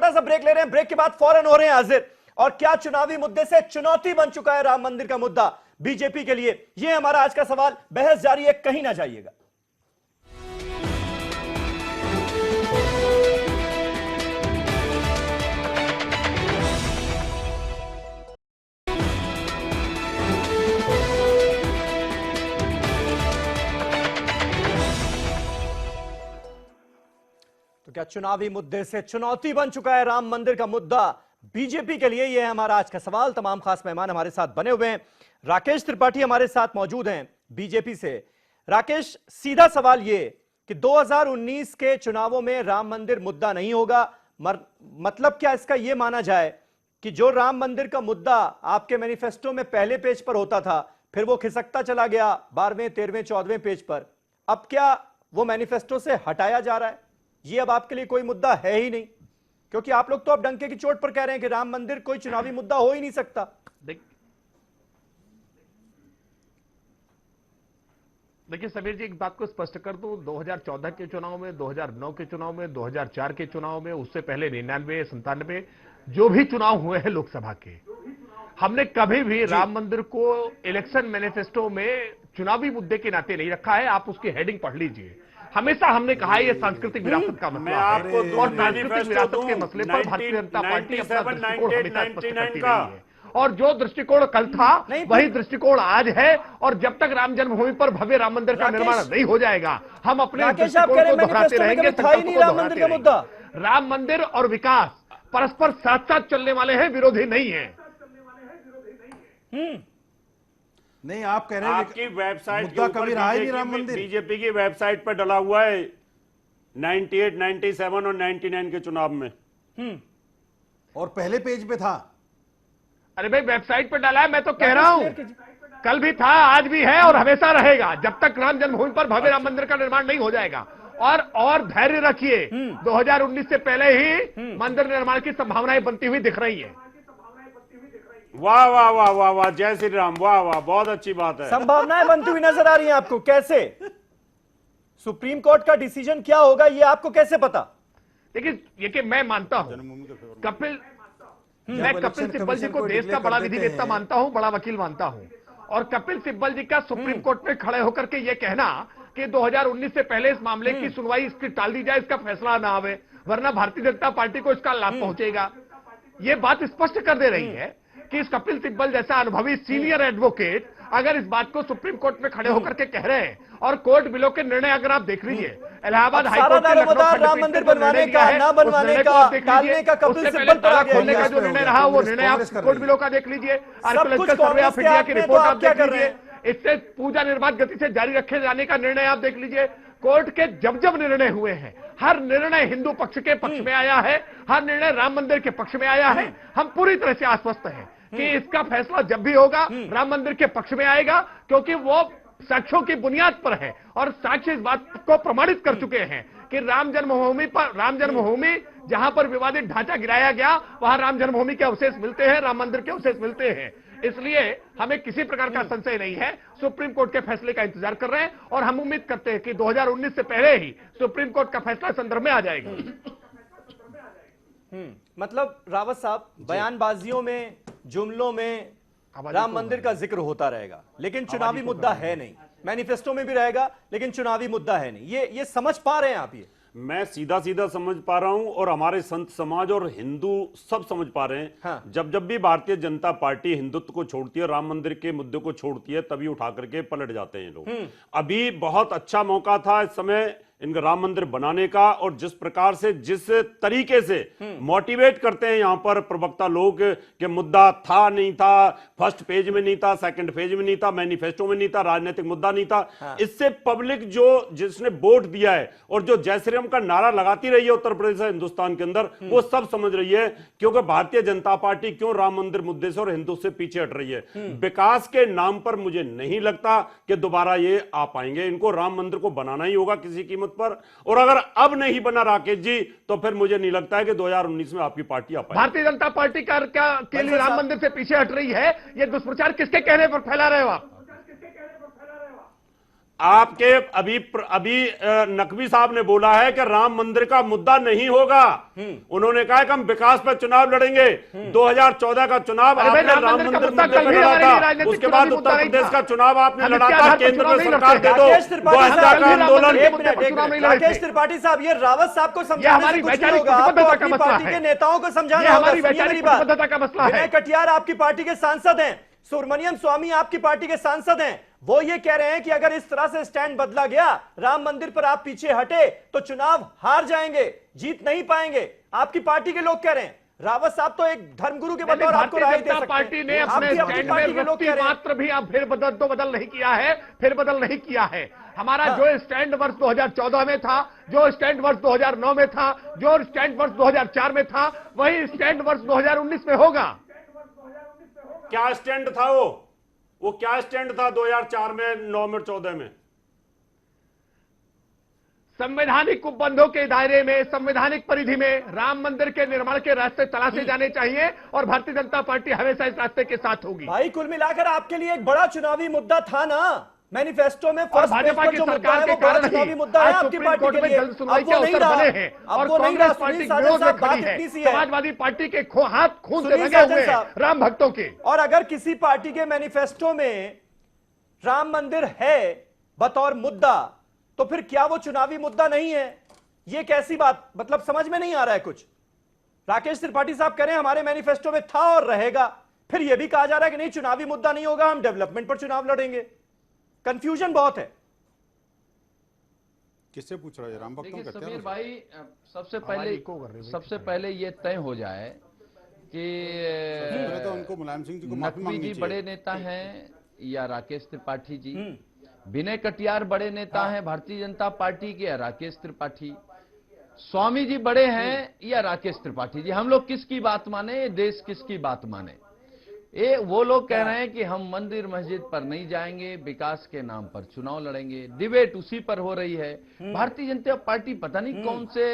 सा ब्रेक ले रहे हैं, ब्रेक के बाद फौरन हो रहे हैं हाजिर। और क्या चुनावी मुद्दे से चुनौती बन चुका है राम मंदिर का मुद्दा बीजेपी के लिए? यह हमारा आज का सवाल। बहस जारी है, कहीं ना जाइएगा। तो क्या चुनावी मुद्दे से चुनौती बन चुका है राम मंदिर का मुद्दा बीजेपी के लिए? यह है हमारा आज का सवाल। तमाम खास मेहमान हमारे साथ बने हुए हैं। राकेश त्रिपाठी हमारे साथ मौजूद हैं बीजेपी से। राकेश, सीधा सवाल ये कि 2019 के चुनावों में राम मंदिर मुद्दा नहीं होगा, मतलब क्या इसका यह माना जाए कि जो राम मंदिर का मुद्दा आपके मैनिफेस्टो में पहले पेज पर होता था, फिर वो खिसकता चला गया 12वें, 13वें, 14वें पेज पर, अब क्या वो मैनिफेस्टो से हटाया जा रहा है? ये अब आपके लिए कोई मुद्दा है ही नहीं, क्योंकि आप लोग तो अब डंके की चोट पर कह रहे हैं कि राम मंदिर कोई चुनावी मुद्दा हो ही नहीं सकता। देखिए समीर जी, एक बात को स्पष्ट कर दूं, 2014 के चुनाव में, 2009 के चुनाव में, 2004 के चुनाव में, उससे पहले 99, 97 जो भी चुनाव हुए हैं लोकसभा के, हमने कभी भी राम मंदिर को इलेक्शन मैनिफेस्टो में चुनावी मुद्दे के नाते नहीं रखा है। आप उसकी हेडिंग पढ़ लीजिए। हमेशा हमने कहा है ये सांस्कृतिक विरासत का मसला है और सांस्कृतिक विरासत के मसले पर भारतीय जनता पार्टी अपना दृष्टिकोण हमेशा स्पष्ट करती रही है। और जो दृष्टिकोण कल था वही दृष्टिकोण आज है। और जब तक राम जन्मभूमि पर भव्य राम मंदिर का निर्माण नहीं हो जाएगा, हम अपने दृष्टिकोण को दोहराते रहेंगे, संकल्प को दोहराते रहेंगे। राम मंदिर और विकास परस्पर साथ साथ चलने वाले हैं, विरोधी नहीं है। नहीं, आप कह रहे हैं आपकी वेबसाइट मुद्दा कभी रहा ही नहीं राम मंदिर। बीजेपी की वेबसाइट पर डला हुआ है 98, 97 और 99 के चुनाव में। और पहले पेज पे था। अरे भाई, वेबसाइट पर डाला है, मैं तो कह रहा हूं कल भी था, आज भी है और हमेशा रहेगा जब तक राम जन्मभूमि पर भव्य राम मंदिर का निर्माण नहीं हो जाएगा। और धैर्य रखिए, 2019 से पहले ही मंदिर निर्माण की संभावनाएं बनती हुई दिख रही है। वाह वाह वाह वाह वाह, जय श्री राम, वाह वाह, बहुत अच्छी बात है। संभावनाएं बनती हुई नजर आ रही हैं आपको? कैसे? सुप्रीम कोर्ट का डिसीजन क्या होगा ये आपको कैसे पता? देखिए मैं मानता हूं कपिल सिब्बल जी को देश का बड़ा विधिवेत्ता मानता हूं, बड़ा वकील मानता हूं। और कपिल सिब्बल जी का सुप्रीम कोर्ट में खड़े होकर के यह कहना कि 2019 से पहले इस मामले की सुनवाई इसकी टाल दी जाए, इसका फैसला ना आवे, वरना भारतीय जनता पार्टी को इसका लाभ पहुंचेगा। ये बात स्पष्ट कर दे रही है कि इस कपिल सिब्बल जैसा अनुभवी सीनियर एडवोकेट अगर इस बात को सुप्रीम कोर्ट में खड़े होकर के कह रहे हैं, और कोर्ट बिलों के निर्णय अगर आप देख लीजिए, इलाहाबाद हाईकोर्ट के दारोमदार राम मंदिर बनवाने का, ना बनवाने का, टालने का, कपिल सिब्बल पर आ गया, खोलने का जो निर्णय रहा वो निर्णय आप कोर्ट बिलों का देख लीजिए, आर्कियोलॉजिकल सर्वे ऑफ इंडिया की रिपोर्ट आप देख लीजिए, इससे पूजा निर्बाध गति से जारी रखे जाने का निर्णय आप देख लीजिए। कोर्ट के जब जब निर्णय हुए हैं, हर निर्णय हिंदू पक्ष के पक्ष में आया है, हर निर्णय राम मंदिर के पक्ष में आया है। हम पूरी तरह से आश्वस्त हैं कि इसका फैसला जब भी होगा राम मंदिर के पक्ष में आएगा, क्योंकि वो साक्ष्यों की बुनियाद पर है और साक्ष्य इस बात को प्रमाणित कर चुके हैं कि राम जन्मभूमि जहां पर विवादित ढांचा गिराया गया, वहां राम जन्मभूमि के अवशेष मिलते हैं, राम मंदिर के अवशेष मिलते हैं। इसलिए हमें किसी प्रकार का संशय नहीं है, सुप्रीम कोर्ट के फैसले का इंतजार कर रहे हैं और हम उम्मीद करते हैं कि 2019 से पहले ही सुप्रीम कोर्ट का फैसला संदर्भ में आ जाएगा। मतलब रावत साहब, बयानबाजियों में, जुमलों में राम मंदिर का जिक्र होता रहेगा, लेकिन चुनावी मुद्दा है नहीं। मैनिफेस्टो में भी रहेगा, लेकिन चुनावी मुद्दा है नहीं। ये समझ पा रहे हैं आप? ये मैं सीधा सीधा समझ पा रहा हूं और हमारे संत समाज और हिंदू सब समझ पा रहे हैं। हाँ। जब भी भारतीय जनता पार्टी हिंदुत्व को छोड़ती है, राम मंदिर के मुद्दे को छोड़ती है, तभी उठा करके पलट जाते हैं लोग। अभी बहुत अच्छा मौका था इस समय इनका राम मंदिर बनाने का, और जिस प्रकार से, जिस तरीके से मोटिवेट करते हैं यहां पर प्रवक्ता लोग कि मुद्दा था नहीं था, फर्स्ट पेज में नहीं था, सेकंड पेज में नहीं था, मैनिफेस्टो में नहीं था, राजनीतिक मुद्दा नहीं था। हाँ। इससे पब्लिक जो जिसने वोट दिया है और जो जय श्री राम का नारा लगाती रही है उत्तर प्रदेश और हिंदुस्तान के अंदर, वो सब समझ रही है क्योंकि भारतीय जनता पार्टी क्यों राम मंदिर मुद्दे से और हिंदू से पीछे हट रही है। विकास के नाम पर मुझे नहीं लगता कि दोबारा ये आ पाएंगे। इनको राम मंदिर को बनाना ही होगा किसी कीमत पर, और अगर अब नहीं बना राकेश जी, तो फिर मुझे नहीं लगता है कि 2019 में आपकी पार्टी आ पाएगी। भारतीय जनता पार्टी के लिए राम मंदिर से पीछे हट रही है, ये दुष्प्रचार किसके कहने पर फैला रहे हो आप? आपके अभी नकवी साहब ने बोला है कि राम मंदिर का मुद्दा नहीं होगा। उन्होंने कहा कि हम विकास पर चुनाव लड़ेंगे। 2014 का चुनाव आपने राम मंदिर मुद्दे पर लड़ा था, उसके बाद उत्तर प्रदेश का चुनाव आपने लड़ा था, केंद्र में सरकार दे दो, 2000 का आंदोलन। राकेश त्रिपाठी साहब, ये रावत साहब को समझाना कुछ नहीं होगा, आपको अपनी पार्टी के नेताओं को समझाना होगा। मेरी बात, विनय कटियार आपकी पार्टी के सांसद हैं, सुब्रमण्यम स्वामी आपकी पार्टी के सांसद हैं, वो ये कह रहे हैं कि अगर इस तरह से स्टैंड बदला गया, राम मंदिर पर आप पीछे हटे, तो चुनाव हार जाएंगे, जीत नहीं पाएंगे। आपकी पार्टी के लोग कह रहे हैं। रावत साहब तो एक धर्मगुरु के बतौर आपको राय दे सकते हैं। पार्टी ने अपने स्टैंड में रत्ती मात्र भी अब बदल नहीं किया है, फिर बदल नहीं किया है। हमारा जो स्टैंड वर्ष 2014 में था, जो स्टैंड वर्ष 2009 में था, जो स्टैंड वर्ष 2004 में था, वही स्टैंड वर्ष 2019 में होगा। क्या स्टैंड था वो क्या स्टैंड था 2004 में, 9 में, 14 में? संवैधानिक उपबंधों के दायरे में, संवैधानिक परिधि में राम मंदिर के निर्माण के रास्ते तलाशे जाने चाहिए और भारतीय जनता पार्टी हमेशा इस रास्ते के साथ होगी। भाई, कुल मिलाकर आपके लिए एक बड़ा चुनावी मुद्दा था ना मैनिफेस्टो में, फर्स्ट भाजपा की सरकार के कारण चुनावी मुद्दा है आपकी पार्टी के लिए। अब वो नहीं रहा है और कांग्रेस पार्टी विरोध में खड़ी है, समाजवादी पार्टी के हाथ खून से लगे हुए हैं राम भक्तों के। और अगर किसी पार्टी के मैनिफेस्टो में राम मंदिर है बतौर मुद्दा, तो फिर क्या वो चुनावी मुद्दा नहीं है? ये कैसी बात, मतलब समझ में नहीं आ रहा है कुछ। राकेश त्रिपाठी साहब कह रहे हैं हमारे मैनिफेस्टो में था और रहेगा, फिर यह भी कहा जा रहा है कि नहीं चुनावी मुद्दा नहीं होगा, हम डेवलपमेंट पर चुनाव लड़ेंगे। कंफ्यूजन बहुत है। किससे पूछ रहा है? राम भक्तों का? समीर भाई, सबसे पहले ये तय हो जाए कि तो उनको मुलायम सिंह जी को नकवी जी बड़े नेता हैं या राकेश त्रिपाठी जी, विनय कटियार बड़े नेता हैं भारतीय जनता पार्टी के या राकेश त्रिपाठी, स्वामी जी बड़े हैं या राकेश त्रिपाठी जी। हम लोग किसकी बात माने, ये देश किसकी बात माने? वो लोग कह रहे हैं कि हम मंदिर मस्जिद पर नहीं जाएंगे, विकास के नाम पर चुनाव लड़ेंगे। डिबेट उसी पर हो रही है। भारतीय जनता पार्टी पता नहीं कौन से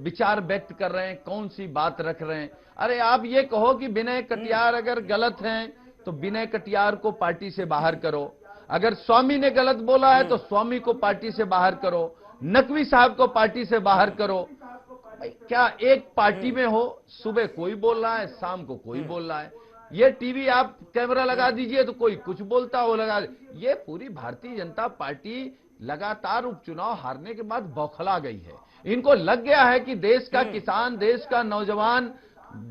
विचार व्यक्त कर रहे हैं, कौन सी बात रख रहे हैं। अरे आप ये कहो कि विनय कटियार अगर गलत हैं तो विनय कटियार को पार्टी से बाहर करो, अगर स्वामी ने गलत बोला है तो स्वामी को पार्टी से बाहर करो, नकवी साहब को पार्टी से बाहर करो। क्या एक पार्टी में हो, सुबह कोई बोल रहा है, शाम को कोई बोल रहा है। ये टीवी आप कैमरा लगा दीजिए तो कोई कुछ बोलता हो लगा। ये पूरी भारतीय जनता पार्टी लगातार उपचुनाव हारने के बाद बौखला गई है। इनको लग गया है कि देश का किसान, देश का नौजवान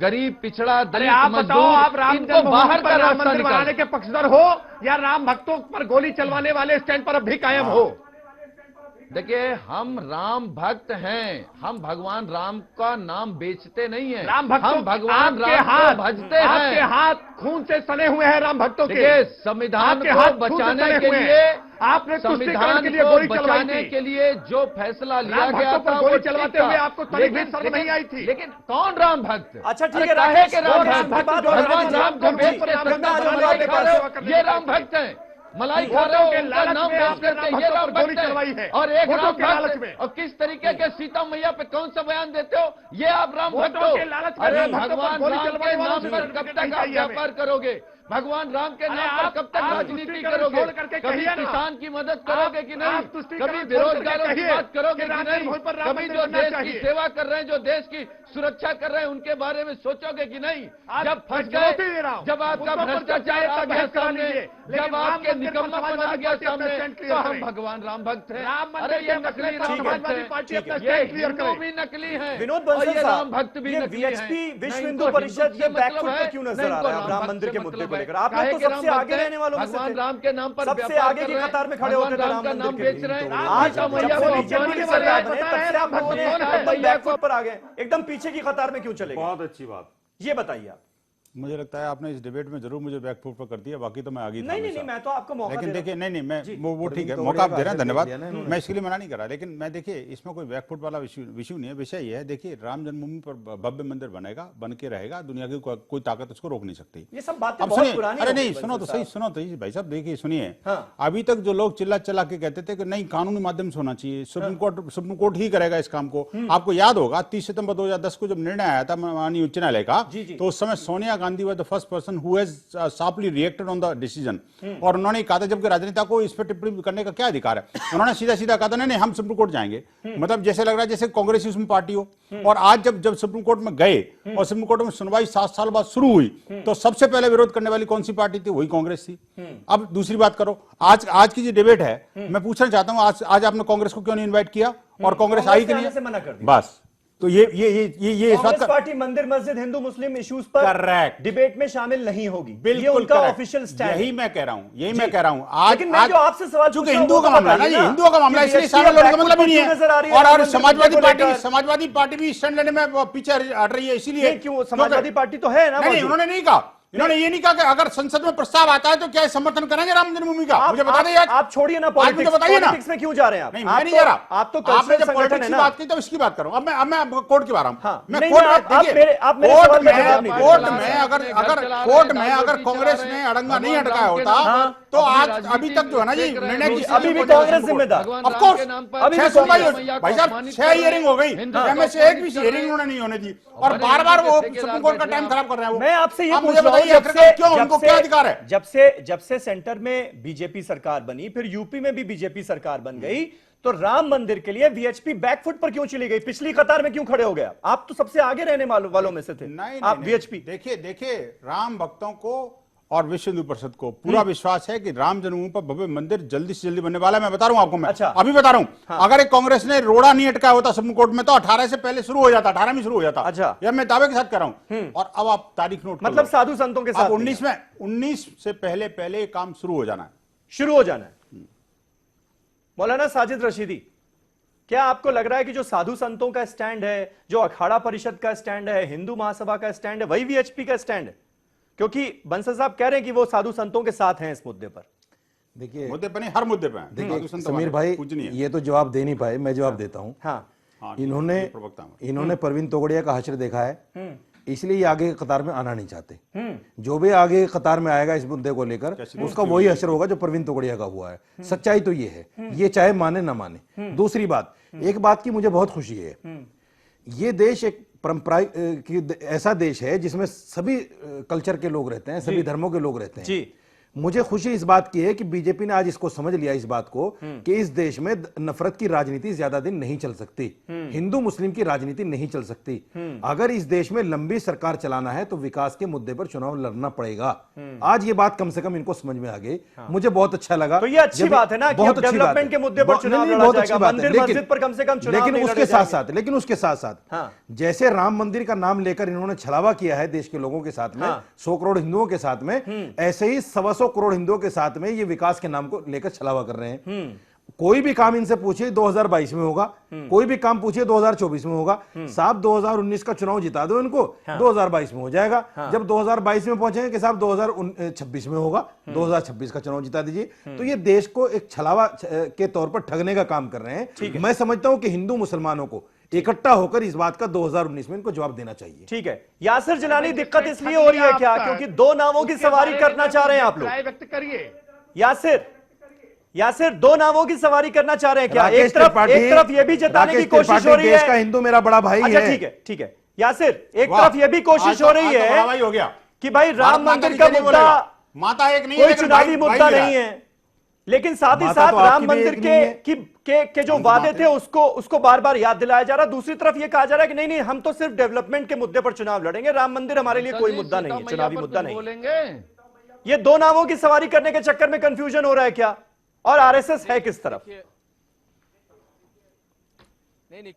गरीब, पिछड़ा, अरे दलित, आप बताओ, मजदूर, आप राम इनको जन्मभूमि बाहर पर का राम रास्ता मंदिर बनाने निकाल। के पक्षधर हो या राम भक्तों पर गोली चलवाने वाले स्टैंड पर अब भी कायम हो? देखिए, हम राम भक्त हैं, हम भगवान राम का नाम बेचते नहीं हैं, राम भक्तों हम भगवान आपके राम हाथ को भजते आपके हैं। हाथ खून से सने हुए हैं राम भक्तों के। देखिए, संविधान आपके को हाथ खून से बचाने सने के हुए हैं। लिए, आपने तुष्टीकरण संविधान के लिए को गोली चलवाई बचाने थी। के लिए जो फैसला लिया राम गया भक्तों पर था गोली वो ठीक चलवाते था। हुए आपको तनिक भी शर्म नहीं आई थी। लेकिन कौन राम भक्त? अच्छा, ठीक अरे है, काहे राकेश, के राम राकेश, भक्त? बात भगवान दीजिए, राम को आप बेच के राम भक्त सत्ता आज मलाई हमारे खा पास रहे हो, ये राम भक्त हैं। मलाई खा रहे हो, वोटों के उनका लालच नाम में बेच आपने करके राम ये भक्तों राम पर गोली भक्त चलवाई है। है। और एक वोटों राम के लालच भक्त में। और किस तरीके के सीता मैया पे कौन सा बयान देते हो, ये आप राम भक्त वोटों हो? के लालच में अरे राम भक्तों पर भगवान गोली राम चलवाने के वालों नाम से पर सर्टिफिकेट कब तक नहीं आप चाहिए हमें। व्यापार करोगे? भगवान राम के अरे नाम पर आप- कब तक आप राजनीति तुष्टीकरण करोगे? छोड़ करके कभी कहिए ना। किसान की मदद करोगे कि नहीं? आप तुष्टीकरण कभी छोड़ बेरोजगारों करके की कहिए बात करोगे कि कि राम नहीं? जन्मभूमि पर राम कभी मंदिर जो बनना देश की चाहिए। सेवा कर रहे हैं, जो देश की सुरक्षा कर रहे हैं, उनके बारे में सोचोगे कि नहीं? आज जब फंस मैं चुनौती गए, दे रहा हूं। जब आपका मुद्दों पर भ्रष्टाचार चर्चा आ गया बहस करा सामने, लीजिए। जब लेकिन राम आपके मंदिर पर निकम्मापन आ समाजवादी गया पार्टी अपना सामने, स्टैंड तो क्लियर हम करे। भगवान राम भक्त हैं। राम मंदिर अरे ये के नकली मसले पर राम भक्त समाजवादी हैं। पार्टी अपना ये स्टैंड क्लियर हिंदू करे। भी नकली है, विनोद और बंसल ये साहब, राम भक्त भी ये नकली हैं। वीएचपी विश्व ना हिंदू इनको परिषद हिंदू ये से बैकफुट मतलब पर है, क्यों ना नजर आ इनको रहा है अब राम भक्त मंदिर से के मुद्दे मतलब को है। लेकर? आप काहे लोग के तो राम सबसे भक्त आगे हैं? रहने वालों में से भगवान थे। राम के नाम पर सबसे व्यापार आगे कर की रहे हैं, कतार में खड़े भगवान होते थे राम राम का मंदिर नाम के बेच लिए। रहे हैं। आज सीता जब मैया से को बीजेपी अपमानित की कर रहे सरकार हैं। बने तब से आप लोगों ने कौन है? एकदम मैया को बैकफुट पर आ गए, एकदम पीछे की कतार में क्यों चले गए? बहुत अच्छी बात। ये बताइए आप। मुझे लगता है आपने इस डिबेट में जरूर मुझे बैकफुट पर कर दिया, बाकी तो मैं आगे था नहीं हमेशा। मैं तो आपको मौका लेकिन दे रहा देखिए, नहीं मैं वो ठीक है, तो मौका आप दे रहे हैं, आशीर्वाद धन्यवाद। दिया ना इन्होंने। मैं इसके लिए मना नहीं कर रहा, लेकिन मैं देखिए इसमें कोई बैकफुट वाला विषय नहीं है। विषय ये है, देखिए राम जन्मभूमि पर भव्य मंदिर बनेगा, बन के रहेगा, दुनिया की कोई ताकत उसको रोक नहीं सकती। ये सब बातें अब बहुत सुनिए, पुरानी अरे हो गई नहीं सुनो तो बंसल सही, साहब। सुनो तो भाई साहब, देखिए सुनिए। हाँ। अभी तक जो लोग चिल्ला चिल्ला के कहते थे कि नहीं कानूनी माध्यम से होना चाहिए, सुप्रीम कोर्ट ही करेगा इस काम को। आपको याद होगा 30 सितंबर 2010 को जब निर्णय आया था माननीय उच्च न्यायालय का, तो उस समय Sonia Gandhi were the first person who has sharply reacted on the decision. और उन्होंने कहा था, जबकि राजनेता को इस पर टिप्पणी करने का क्या अधिकार है, उन्होंने सीधा सीधा कहा था नहीं हम सुप्रीम कोर्ट जाएंगे। मतलब जैसे लग रहा है जैसे कांग्रेस उसमें पार्टी हो। और आज जब सुप्रीम कोर्ट में गए और सुप्रीम कोर्ट में सुनवाई 7 साल बाद शुरू हुई, तो सबसे पहले विरोध करने वाली कौन सी पार्टी थी? वही कांग्रेस थी। अब दूसरी बात करो, आज की जो डिबेट है, मैं पूछना चाहता हूं आज आपने कांग्रेस को क्यों नहीं इनवाइट किया और कांग्रेस आई कि आने से मना कर नहीं? दिया। बस तो ये कांग्रेस पार्टी मंदिर मस्जिद हिंदू मुस्लिम इश्यूज पर करेक्ट डिबेट में शामिल नहीं होगी। बिल्कुल ये उनका correct। Official stand. यही मैं कह रहा हूं, आज लेकिन मैं जो आपसे सवाल चूंकि पूछ रहा हूं, हिंदुओं वो का मामला है ना, बताइए ये ना, हिंदुओं का मामला है, कि इसलिए BSP शामिल होने का बैकफुट मतलब पर ही नहीं क्यों नजर आ रही है है। और राम मंदिर को समाजवादी पार्टी भी स्टैंड लेने में पीछे हट रही है, इसीलिए क्यों समाजवादी पार्टी तो है ना? नहीं, उन्होंने नहीं कहा। इन्होंने ये नहीं कहा कि अगर संसद में प्रस्ताव आता है तो क्या समर्थन करेंगे राम जन्मभूमि का? मुझे बता दें। आप छोड़िए ना मुझे बताइए ना, पॉलिटिक्स में क्यों जा रहे हैं आप? नहीं मैं नहीं जा रहा। आप तो आपने जब संगठन पॉलिटिक्स है की ना। बात की तो इसकी बात करूं। अब मैं कोर्ट की बात रहा हूं। मैं नहीं, कोर्ट में आप देखिए, मेरे सवाल का जवाब नहीं दे कोर्ट रहे। में अगर कांग्रेस ने अड़ंगा नहीं अटकाया होता तो आज अभी तक जो है ना जी निर्णय की अभी भी कांग्रेस जिम्मेदार। ऑफ कोर्स अभी भी 6 सुनवाई कांग्रेस भाई साहब 6 हियरिंग हो गई, में से एक भी हियरिंग उन्होंने नहीं होने दी और बार-बार वो सुप्रीम कोर्ट का टाइम खराब कर रहे हैं। मैं आपसे ये आप पूछ मुझे रहा हूं, बताइए आखिरकार क्यों, उनको क्या अधिकार है? जब से सेंटर में बीजेपी सरकार बनी, फिर यूपी में भी बीजेपी सरकार बन गई, तो राम मंदिर के लिए वीएचपी बैकफुट पर क्यों चली गई? पिछली कतार में क्यों खड़े हो गए? आप तो सबसे आगे रहने वालों में से थे। आप वीएचपी देखिए राम भक्तों को और विश्व हिंदू परिषद को पूरा विश्वास है कि राम जन्मभूमि पर भव्य मंदिर जल्दी से जल्दी बनने वाला है। मैं बता रहा हूं आपको, मैं अभी बता रहा हूं। अगर एक कांग्रेस ने रोड़ा नहीं अटकाया होता सुप्रीम कोर्ट में तो 18 से पहले शुरू हो जाता, 18 में शुरू हो जाता। अच्छा, यह मैं दावे के साथ कर रहा हूं। और अब आप तारीख नोट मतलब साधु संतों के साथ 19 से पहले काम शुरू हो जाना है। मौलाना साजिद रशीदी, क्या आपको लग रहा है कि जो साधु संतों का स्टैंड है, जो अखाड़ा परिषद का स्टैंड है, हिंदू महासभा का स्टैंड है, वही वीएचपी का स्टैंड है? क्योंकि बंसल साहब कह रहे हैं कि वो साधु संतों के साथ हैं इस मुद्दे पर। देखिए मुद्दे पर नहीं, हर मुद्दे पर हैं। देखिए समीर भाई, ये तो जवाब दे नहीं पाए, मैं जवाब देता हूं। इन्होंने प्रवीण तोगड़िया का हश्र देखा है, इसलिए ये आगे कतार में आना नहीं चाहते। जो भी आगे कतार में आएगा इस मुद्दे को लेकर उसका वही असर होगा जो प्रवीण तोगड़िया का हुआ है। सच्चाई तो ये है, ये चाहे माने ना माने। दूसरी बात, एक बात की मुझे बहुत खुशी है, ये देश एक परंपरा ऐसा देश है जिसमें सभी कल्चर के लोग रहते हैं, सभी धर्मों के लोग रहते हैं। मुझे खुशी इस बात की है कि बीजेपी ने आज इसको समझ लिया, इस बात को कि इस देश में नफरत की राजनीति ज्यादा दिन नहीं चल सकती, हिंदू मुस्लिम की राजनीति नहीं चल सकती। अगर इस देश में लंबी सरकार चलाना है तो विकास के मुद्दे पर चुनाव लड़ना पड़ेगा। आज ये बात कम से कम इनको समझ में आ गई, मुझे बहुत अच्छा लगा। तो ये अच्छी बात है ना कि अब डेवलपमेंट के मुद्दे पर चुनाव लड़ा जाएगा, मंदिर मस्जिद पर कम से कम चुनाव नहीं लड़े जाएंगे। लेकिन उसके साथ साथ जैसे राम मंदिर का नाम लेकर इन्होंने छलावा किया है देश के लोगों के साथ में, 100 करोड़ हिंदुओं के साथ में, ऐसे ही 125 करोड़ हिंदुओं के साथ में ये विकास के नाम को लेकर छलावा कर रहे हैं। कोई भी काम इनसे पूछिए 2022 में होगा, कोई भी काम पूछिए 2024 में होगा, साहब 2019 का चुनाव जिता दो इनको, 2022 में हो जाएगा। जब 2022 में पहुंचेंगे कि साहब 2026 में होगा, 2026 का चुनाव जिता दीजिए। तो ये देश को एक छलावा के तौर पर ठगने का काम कर रहे हैं। मैं समझता हूं कि हिंदू मुसलमानों को इकट्ठा होकर इस बात का 2019 में इनको जवाब देना चाहिए। ठीक है यासिर जिलानी, दिक्कत इसलिए हो रही है क्या क्योंकि दो नावों की सवारी करना चाह रहे हैं आप लोग? व्यक्त करिए यासिर दो नावों की सवारी करना चाह रहे हैं क्या? एक तरफ ये भी जताने की कोशिश हो रही है, देश का हिंदू मेरा बड़ा भाई है। ठीक है यासिर, एक तरफ ये भी कोशिश हो रही है कि भाई राम मंदिर का मुद्दा माता एक नहीं, कोई चुनावी मुद्दा नहीं है, लेकिन साथ ही साथ राम मंदिर के जो वादे थे उसको बार बार याद दिलाया जा रहा है। दूसरी तरफ ये कहा जा रहा है कि नहीं हम तो सिर्फ डेवलपमेंट के मुद्दे पर चुनाव लड़ेंगे, राम मंदिर हमारे लिए कोई मुद्दा नहीं है, चुनावी मुद्दा नहीं। ये दो नावों की सवारी करने के चक्कर में कंफ्यूजन हो रहा है क्या? और आरएसएस है किस तरफ? नहीं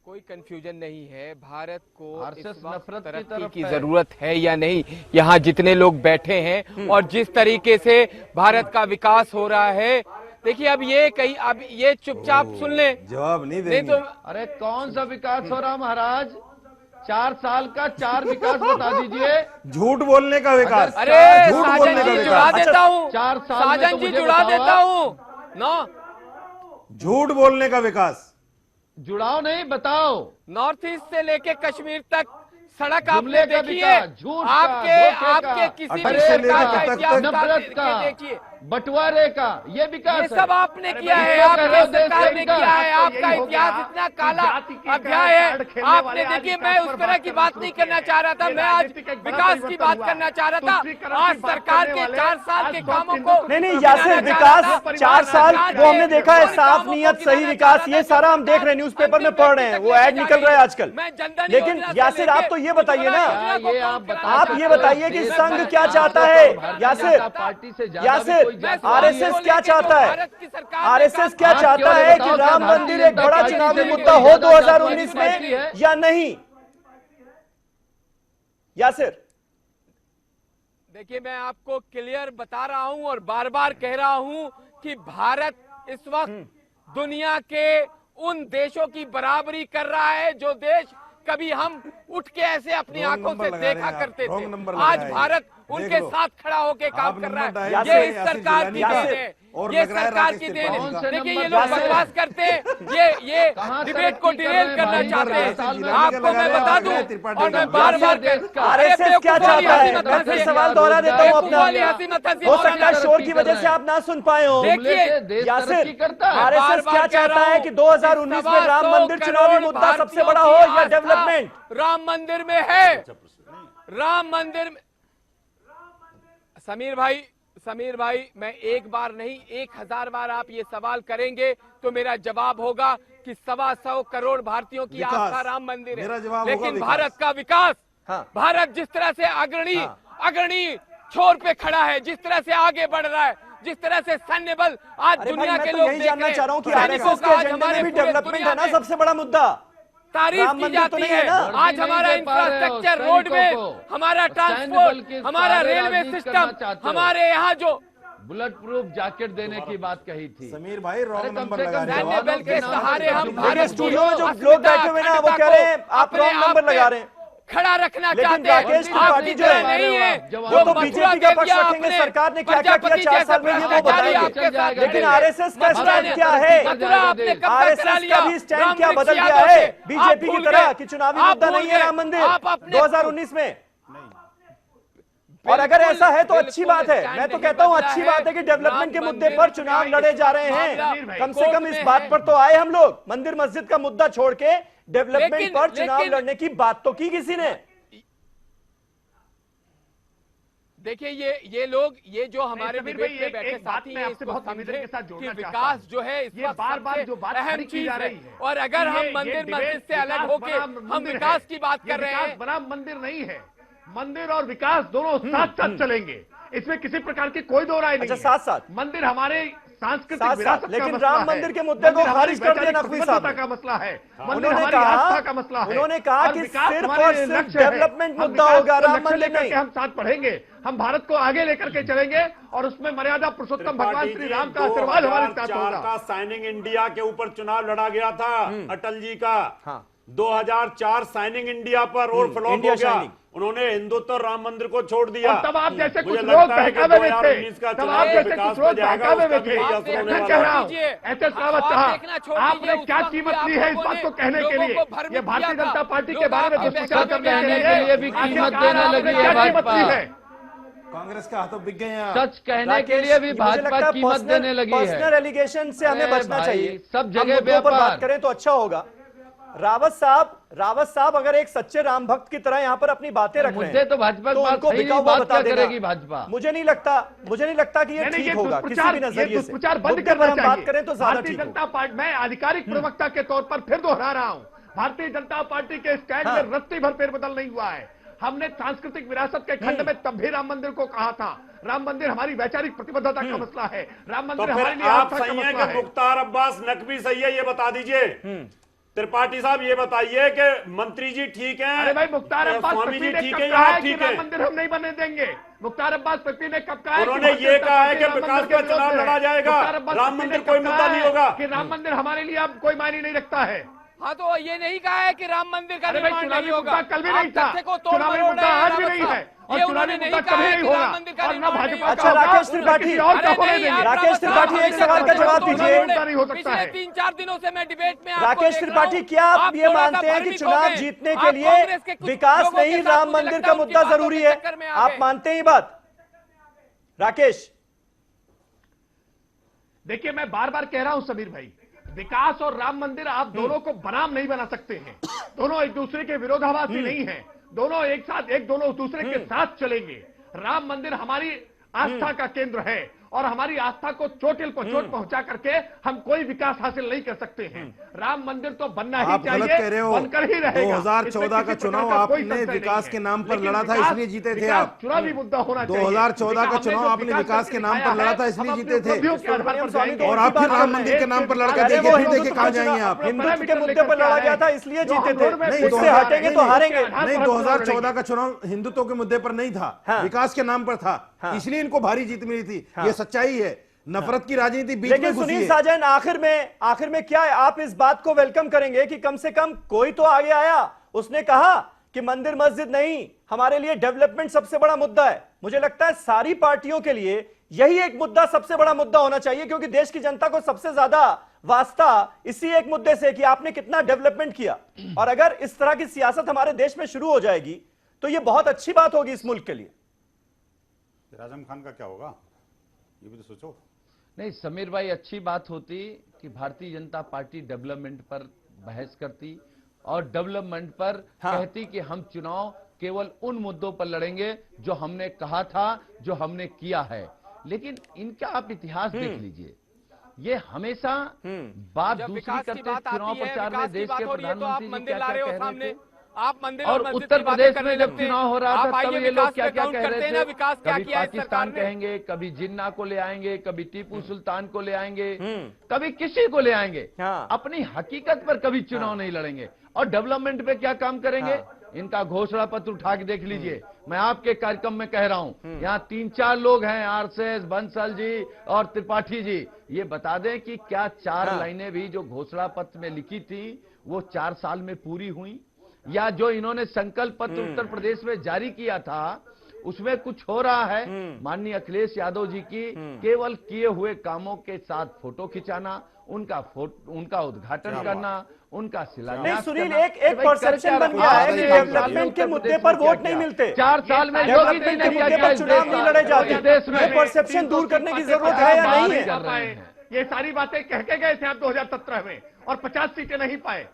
कोई कंफ्यूजन नहीं है। भारत को आरएसएस नफरत तरक्की की जरूरत है या नहीं, यहाँ जितने लोग बैठे हैं और जिस तरीके से भारत का विकास हो रहा है, देखिए अब ये चुपचाप सुन ले, जवाब नहीं देंगे। नहीं तो अरे कौन सा विकास हो रहा महाराज? 4 साल का 4 विकास बता दीजिए। झूठ बोलने का विकास। अरे साजन जी जुड़ा देता हूँ, 4 साल में साजन जी जुड़ा देता हूँ ना, झूठ बोलने का विकास। जुड़ाव नहीं, बताओ। नॉर्थ ईस्ट से लेके कश्मीर तक सड़क आपने देखी है? आपके किसी भी सरकार का इतिहास नफरत का, देखिए, बंटवारे का, ये विकास ये सब आपने किया है, आपके सरकार ने किया है। आपका इतिहास इतना काला अध्याय है। आपने देखिए, मैं उस तरह की बात नहीं करना चाह रहा था, मैं आज विकास की बात करना चाह रहा था। आज सरकार के 4 साल के कामों को नहीं यासिर, विकास 4 साल वो हमने देखा है, साफ नीयत सही विकास, ये सारा हम देख रहे हैं, न्यूज़पेपर में पढ़ रहे हैं, वो ऐड निकल रहा है आजकल। लेकिन यासिर आप तो ये बताइए ना, आप ये बताइए कि संघ क्या चाहता है? यासिर आरएसएस क्या चाहता है? आरएसएस क्या चाहता है कि राम मंदिर एक बड़ा चुनावी मुद्दा हो 2019 में या नहीं? यासिर देखिए, मैं आपको क्लियर बता रहा हूं और बार बार कह रहा हूं कि भारत इस वक्त दुनिया के उन देशों की बराबरी कर रहा है जो देश कभी हम उठ के ऐसे अपनी आंखों से देखा करते थे। आज भारत उनके साथ खड़ा होकर काम कर रहा है। ये इस सरकार की देन है, ये सरकार की देन है। देखिए, ये लोग बकवास करते हैं, ये डिबेट को डिरेल करना चाहते हैं। आपको मैं बता दूं और मैं बार बार आरएसएस क्या चाहता है, मैं फिर सवाल दोहरा देता हूं अपना, हो सकता है शोर की वजह से आप ना सुन पाए हो। देखिए यासिर, आरएसएस क्या चाहता है कि 2019 में राम मंदिर चुनावी मुद्दा सबसे बड़ा हो या डेवलपमेंट? राम मंदिर में है, राम मंदिर में। समीर भाई, मैं एक बार नहीं 1000 बार आप ये सवाल करेंगे तो मेरा जवाब होगा कि 125 करोड़ भारतीयों की आस्था राम मंदिर है। लेकिन भारत का विकास, भारत जिस तरह से अग्रणी छोर पे खड़ा है, जिस तरह से आगे बढ़ रहा है, जिस तरह से सैन्य बल आज दुनिया के लोग जानना चाह रहा हूं कि आरएसएस के एजेंडे में भी डेवलपमेंट है ना सबसे बड़ा मुद्दा? तारीफ की जाती है। आज हमारा इंफ्रास्ट्रक्चर, रोडवेज, हमारा ट्रांसपोर्ट, हमारा रेलवे सिस्टम, हमारे यहाँ जो बुलेट प्रूफ जैकेट देने की बात कही थी। समीर भाई रॉन्ग नंबर लगा रहे सैन्य बल के सहारे हम भारत स्टूडियो में जो लोग बैठे हुए ना वो कह रहे हैं आप रॉन्ग नंबर लगा रहे हैं, खड़ा रखना चाहते हैं। राकेश त्रिपाठी जो है नहीं है, वो तो बीजेपी का पक्ष रखेंगे, सरकार ने क्या क्या किया 4 साल में ये वो बताएंगे। लेकिन आरएसएस का स्टैंड क्या है? आरएसएस का भी स्टैंड क्या बदल गया है बीजेपी की तरह कि चुनावी मुद्दा नहीं है राम मंदिर 2019 में? और अगर ऐसा है तो अच्छी बात है, मैं तो कहता हूं अच्छी बात है कि डेवलपमेंट के मुद्दे पर चुनाव लड़े जा रहे हैं। कम से कम इस बात पर तो आए हम लोग, मंदिर मस्जिद का मुद्दा छोड़ के डेवलपमेंट पर चुनाव लड़ने की बात तो की किसी ने? देखिए ये लोग ये जो हमारे समीर डिबेट भाई, में एक बैठे बात साथी मैं हैं, आपसे इसको बहुत निवेदन के साथ समझे जोड़ना कि चाहता विकास हूं। जो है इस ये वक्त बार-बार सबसे जो बात अहम खड़ी की चीज जा है। रही है और अगर ये हम मंदिर डिबेट मस्जिद से अलग विकास होके बनाम हम मंदिर विकास है। की बात ये कर रहे विकास हैं, बनाम मंदिर नहीं है, मंदिर और विकास दोनों साथ साथ चलेंगे, इसमें किसी प्रकार की कोई दो राय नहीं अच्छा, है। साथ साथ मंदिर हमारे सांस्कृतिक साथ-साथ, विरासत का लेकिन मसला राम है, मंदिर के मुद्दे को मंदिर हमारी खारिज कर दिया वैचारिक नकवी साहब ने। प्रतिबद्धता का मसला है, मंदिर उन्होंने हमारी कहा- आस्था का मसला है। उन्होंने कहा और कि विकास सिर्फ हमारे और सिर्फ लक्ष्य है। डेवलपमेंट हम मुद्दा विकास होगा, को राम लक्ष्य मंदिर लेकर नहीं। के हम साथ बढ़ेंगे, हम भारत को आगे लेकर के चलेंगे और उसमें मर्यादा पुरुषोत्तम भगवान श्री राम का आशीर्वाद हमारे साथ 2004 होगा। का साइनिंग इंडिया के ऊपर चुनाव लड़ा गया था अटल जी का। हाँ। 2004 साइनिंग इंडिया पर और फ्लॉप इंडिया हो गया। शाइनिंग। उन्होंने हिंदुत्व राम मंदिर को छोड़ दिया। और तब आप जैसे मुझे कुछ लगता लोग है कि बहकावे में थे, 2019 का तब चुनाव आप जो जैसे विकास कुछ पे लोग जाएगा, बहकावे उसका में भी थे। यही असर होने मैं वाला कह रहा है। हूं, एचएस रावत साहब, आपने क्या कीमत ली है इस बात को कहने के लिए, ये भारतीय जनता पार्टी के बारे में दुष्प्रचार करने के लिए भी आखिरकार कीमत देने आपने लगी क्या है कीमत ली भाजपा। है? कांग्रेस का हाथों बिक गए हैं आप। सच कहने के लिए भी भाजपा कीमत देने लगी है। पर्सनल एलिगेशन से हमें अरे बचना भाई, चाहिए, सब हम जगह मुद्दों पर व्यापार। बात करें तो अच्छा होगा। रावत साहब अगर एक सच्चे राम भक्त की तरह यहाँ पर अपनी बातें रख रहे मुद्दे हैं तो भाजपा के पास उनको सही बिका नहीं, हुआ बात बता क्या देना। करेगी भाजपा? मुझे नहीं लगता कि ये नहीं, ठीक होगा किसी भी नजरिए से। दुष्प्रचार बंद मुद्दे पर करना हम बात चाहिए। करें तो ज्यादा भारतीय ठीक होगा। जनता पार्टी, मैं आधिकारिक प्रवक्ता के तौर पर फिर दोहरा रहा हूं, भारतीय जनता पार्टी के स्टैंड हाँ। में रत्ती भर फेरबदल नहीं हुआ है। हमने सांस्कृतिक विरासत के खंड में तब भी राम मंदिर को कहा था, राम मंदिर हमारी वैचारिक प्रतिबद्धता का मसला है, राम तो मंदिर फिर हमारे लिए आप आस्था का सही है मसला कि है। मुख्तार अब्बास नकवी सही है, ये बता दीजिए। त्रिपाठी साहब ये बताइए कि मंत्री जी ठीक हैं, अरे भाई, मुख्तार अब्बास स्वामी नकवी जी ने ठीक कब है या कहा आप है कि ठीक राम है? मंदिर हम नहीं बनने देंगे? मुख्तार अब्बास नकवी ने कब कहा है कि उन्होंने भारतीय ये जनता कहा है पार्टी कि राम विकास मंदिर पर के चुनाव विरोध में लड़ा है। जाएगा, मुख्तार अब्बास राम नकवी ने मंदिर कब कोई कहा मुद्दा नहीं है होगा। कि राम मंदिर हमारे लिए अब कोई मायने नहीं रखता है। हाँ तो ये नहीं कहा है कि राम मंदिर का अरे भाई, निर्माण चुनावी नहीं होगा। मुद्दा कल भी आप नहीं था, तथ्य को तोड़ चुनावी मरोड़ मुद्दा रहे हैं आज भी रावत नहीं साहब। है, और ये चुनावी उन्होंने मुद्दा नहीं कहा कभी है नहीं कि होगा, राम मंदिर का और न निर्माण नहीं भाजपा होगा। अच्छा, का राकेश होगा, त्रिपाठी। किसी और का अरे होने नहीं, देंगे। आप राकेश त्रिपाठी, एक सवाल का जवाब दीजिए। नहीं हो सकता पिछले है। 3-4 दिनों से मैं डिबेट में आपको राकेश देख रहा त्रिपाठी, हूं। क्या आप ये थोड़ा सा मानते हैं कि भ्रमित हो चुनाव गए। जीतने आप के लिए कांग्रेस के कुछ विकास लोगों के नहीं, साथ राम मुझे मंदिर लगता का है उनकी मुद्दा बातों जरूरी के है? चक्कर में आ आप गए। मानते हैं ये बात राकेश? देखिए, मैं बार बार कह रहा हूं समीर भाई, विकास और राम मंदिर आप दोनों को बनाम नहीं बना सकते हैं। दोनों एक दूसरे के विरोधाभासी नहीं हैं, दोनों एक साथ, दोनों दूसरे के साथ चलेंगे। राम मंदिर हमारी आस्था का केंद्र है और हमारी आस्था को चोटिल को चोट पहुंचा करके हम कोई विकास हासिल नहीं कर सकते हैं। राम मंदिर तो बनना ही आप चाहिए, गलत कह रहे हो। बनकर ही रहेगा। 2014 का चुनाव आपने विकास के नाम पर लड़ा था, इसलिए जीते थे आप। चुनावी मुद्दा होना चाहिए। 2014 का चुनाव आपने विकास के नाम पर लड़ा था, इसलिए जीते थे। और आप फिर राम मंदिर के नाम पर लड़कर देखिए कहां जाएंगे आप। हिंदुत्व के मुद्दे पर लड़ा गया था, इसलिए जीते थे। नहीं, उससे हटेंगे तो हारेंगे। नहीं, 2014 का चुनाव हिंदुत्व के मुद्दे पर नहीं था, विकास के नाम पर था, इसलिए इनको भारी जीत मिली थी। ये सच्चाई है। नफरत की राजनीति बीच में लेकिन घुसी सुनील है। साजन, आखिर में क्या है, आप इस बात को वेलकम करेंगे कि कम से कम कोई तो आगे आया, उसने कहा कि मंदिर मस्जिद नहीं, हमारे लिए डेवलपमेंट सबसे बड़ा मुद्दा है। मुझे लगता है सारी पार्टियों के लिए यही एक मुद्दा सबसे बड़ा मुद्दा होना चाहिए, क्योंकि देश की जनता को सबसे ज्यादा वास्ता इसी एक मुद्दे से कि आपने कितना डेवलपमेंट किया। और अगर इस तरह की सियासत हमारे देश में शुरू हो जाएगी तो यह बहुत अच्छी बात होगी इस मुल्क के लिए। आजम खान का क्या होगा, ये भी तो सोचो। नहीं समीर भाई, अच्छी बात होती कि भारतीय जनता पार्टी डेवलपमेंट पर बहस करती और डेवलपमेंट पर कहती कि हम चुनाव केवल उन मुद्दों पर लड़ेंगे जो हमने कहा था, जो हमने किया है। लेकिन इनका आप इतिहास देख लीजिए, ये हमेशा बात दूसरी करते, चुनाव प्रचार में देश के प्रधानमंत्री जी क्या क्या कह रहे थे। आप मंदिर और उत्तर प्रदेश में जब चुनाव हो रहा था तब ये लोग क्या क्या कह रहे थे, विकास क्या कभी किया है पाकिस्तान कहेंगे, कभी जिन्ना को ले आएंगे, कभी टीपू सुल्तान को ले आएंगे, कभी किसी को ले आएंगे, अपनी हकीकत पर कभी चुनाव नहीं लड़ेंगे। और डेवलपमेंट पे क्या काम करेंगे, इनका घोषणा पत्र उठा के देख लीजिए। मैं आपके कार्यक्रम में कह रहा हूं, यहाँ 3-4 लोग हैं, आरएसएस, बंसल जी और त्रिपाठी जी, ये बता दें कि क्या 4 लाइनें भी जो घोषणा पत्र में लिखी थी वो 4 साल में पूरी हुई, या जो इन्होंने संकल्प पत्र उत्तर प्रदेश में जारी किया था उसमें कुछ हो रहा है। माननीय अखिलेश यादव जी की केवल किए हुए कामों के साथ फोटो खिंचाना, उनका उद्घाटन करना, उनका शिलान्यास सुनील, करना। एक परसेप्शन बन गया है कि डेवलपमेंट के मुद्दे पर वोट नहीं मिलते। 4 साल में योगी जी ने क्या किया, चुनाव नहीं लड़े जाते। देश में ये परसेप्शन दूर करने की जरूरत है या नहीं है? कर रहे हैं। ये सारी बातें कह के गए थे आप 2017 में और 50 सीटें नहीं पाए।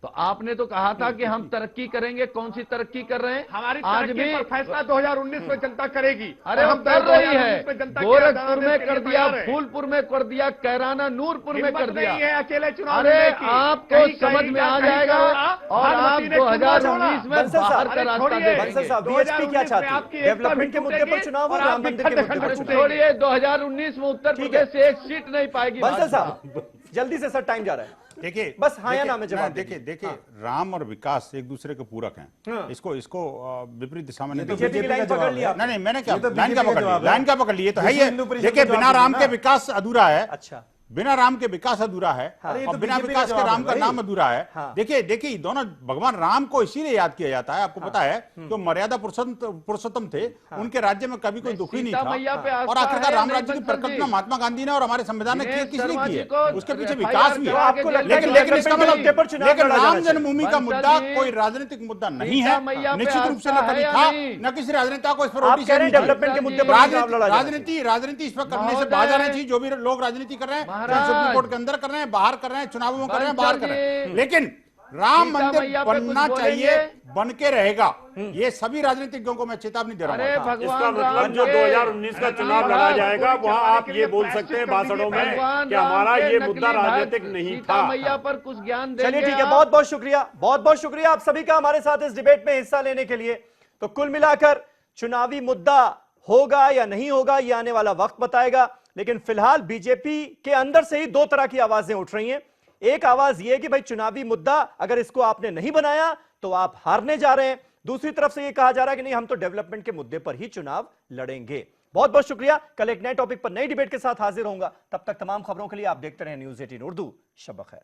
तो आपने तो कहा था कि हम तरक्की करेंगे, कौन सी तरक्की कर रहे हैं? हमारी आज तरक्की भी पर फैसला 2019 में जनता करेगी। अरे और वो हम कर रही है, 2019 में जनता की गोरखपुर में अदालत कर के लिए दिया, तैयार है। फूलपुर में कर दिया, कैराना नूरपुर में हिम्मत कर दिया। नहीं है अकेले चुनाव अरे लड़ने की। आपको कहीं- समझ कहीं में का- आ कहीं जाएगा का और आप भागवती ने 2019 में बंसल साहब, बाहर का अरे रास्ता छोड़िए, बंसल साहब, देखेंगे। बीएचपी क्या चाहती है? डेवलपमेंट के मुद्दे पर चुनाव हो, राम मंदिर के मुद्दे पर चुनाव? छोड़िए, 2019 में उत्तर प्रदेश से एक सीट नहीं पाएगी बंसल भाजपा। साहब, जल्दी से सर, टाइम जा रहा है। देखिए, बस हाँ या ना में जवाब देखिए दीजिए। देखिए, राम और विकास एक दूसरे के पूरक हैं। इसको विपरीत दिशा में नहीं बीजेपी की देखिए। लाइन पकड़ लिया। नहीं, मैंने क्या ये तो लाइन क्या बीजेपी का पकड़ ली? जवाब है। लाइन क्या पकड़ ली? ये तो है विश्व ये। हिंदू परिषद देखिए, का बिना जवाब राम दीजिए के ना। विकास अधूरा है। अच्छा, बिना राम के विकास अधूरा है अरे ये और तो बिना बीजेपी विकास का के जवाब राम है का भाई। नाम अधूरा है। हाँ। देखिए देखिए, दोनों भगवान राम को इसीलिए याद किया जाता है, आपको पता है, जो मर्यादा पुरुषोत्तम थे, उनके राज्य में कभी कोई दुखी नहीं सीता मैया पे था। आस्था और आखिरकार है, राम नहीं राज्य की बंसल जी। परिकल्पना महात्मा गांधी ने और हमारे संविधान ने दिनेश किसने शर्मा की जी है? को उसके पीछे FIR विकास भी है। आपको लगता है कि लेकिन इसका डेवलपमेंट के मुद्दे पर चुनाव लेकिन लड़ा राम जाना चाहिए? जन्मभूमि का बंसल मुद्दा जी, कोई राजनीतिक मुद्दा नहीं है, सीता मैया पे निश्चित रूप से न आस्था कभी है या था, नहीं? न किसी राजनेता को इस पर आप रोटी कह रहे हैं सेकनी डेवलपमेंट के चाहिए। मुद्दे पर चुनाव लड़ा जाना चाहिए? राजनीति इस पर करने से महोदय। बाहर जाना चाहिए। जो भी लोग राजनीति कर रहे हैं, चाहे महाराज। सुप्रीम कोर्ट के अंदर कर रहे हैं, बाहर कर रहे हैं, चुनावों में कर रहे हैं, बाहर कर रहे हैं, जी। लेकिन राम सीता मंदिर मैया पे कुछ बनना चाहिए, बोलेंगे? बन के रहेगा। ये सभी राजनीतिज्ञों को मैं चेतावनी दे रहा अरे हूँ। भगवान इसका मतलब राम जो के 2019 का चुनाव लड़ा जाएगा, वहां आप ये बोल सकते हैं भाषणों में भगवान कि राम हमारा के ये नकली मुद्दा भक्त राजनीतिक नहीं सीता था। मैया पर कुछ ज्ञान देंगे। चलिए ठीक है, आप? बहुत बहुत शुक्रिया, बहुत बहुत शुक्रिया आप सभी का हमारे साथ इस डिबेट में हिस्सा लेने के लिए। तो कुल मिलाकर चुनावी मुद्दा होगा या नहीं होगा, ये आने वाला वक्त बताएगा। लेकिन फिलहाल बीजेपी के अंदर से ही दो तरह की आवाजें उठ रही हैं। एक आवाज यह कि भाई चुनावी मुद्दा अगर इसको आपने नहीं बनाया तो आप हारने जा रहे हैं। दूसरी तरफ से यह कहा जा रहा है कि नहीं, हम तो डेवलपमेंट के मुद्दे पर ही चुनाव लड़ेंगे। बहुत बहुत शुक्रिया। कल एक नए टॉपिक पर नई डिबेट के साथ हाजिर होऊंगा। तब तक तमाम खबरों के लिए आप देखते रहे न्यूज़ 18 उर्दू। शब ब खैर।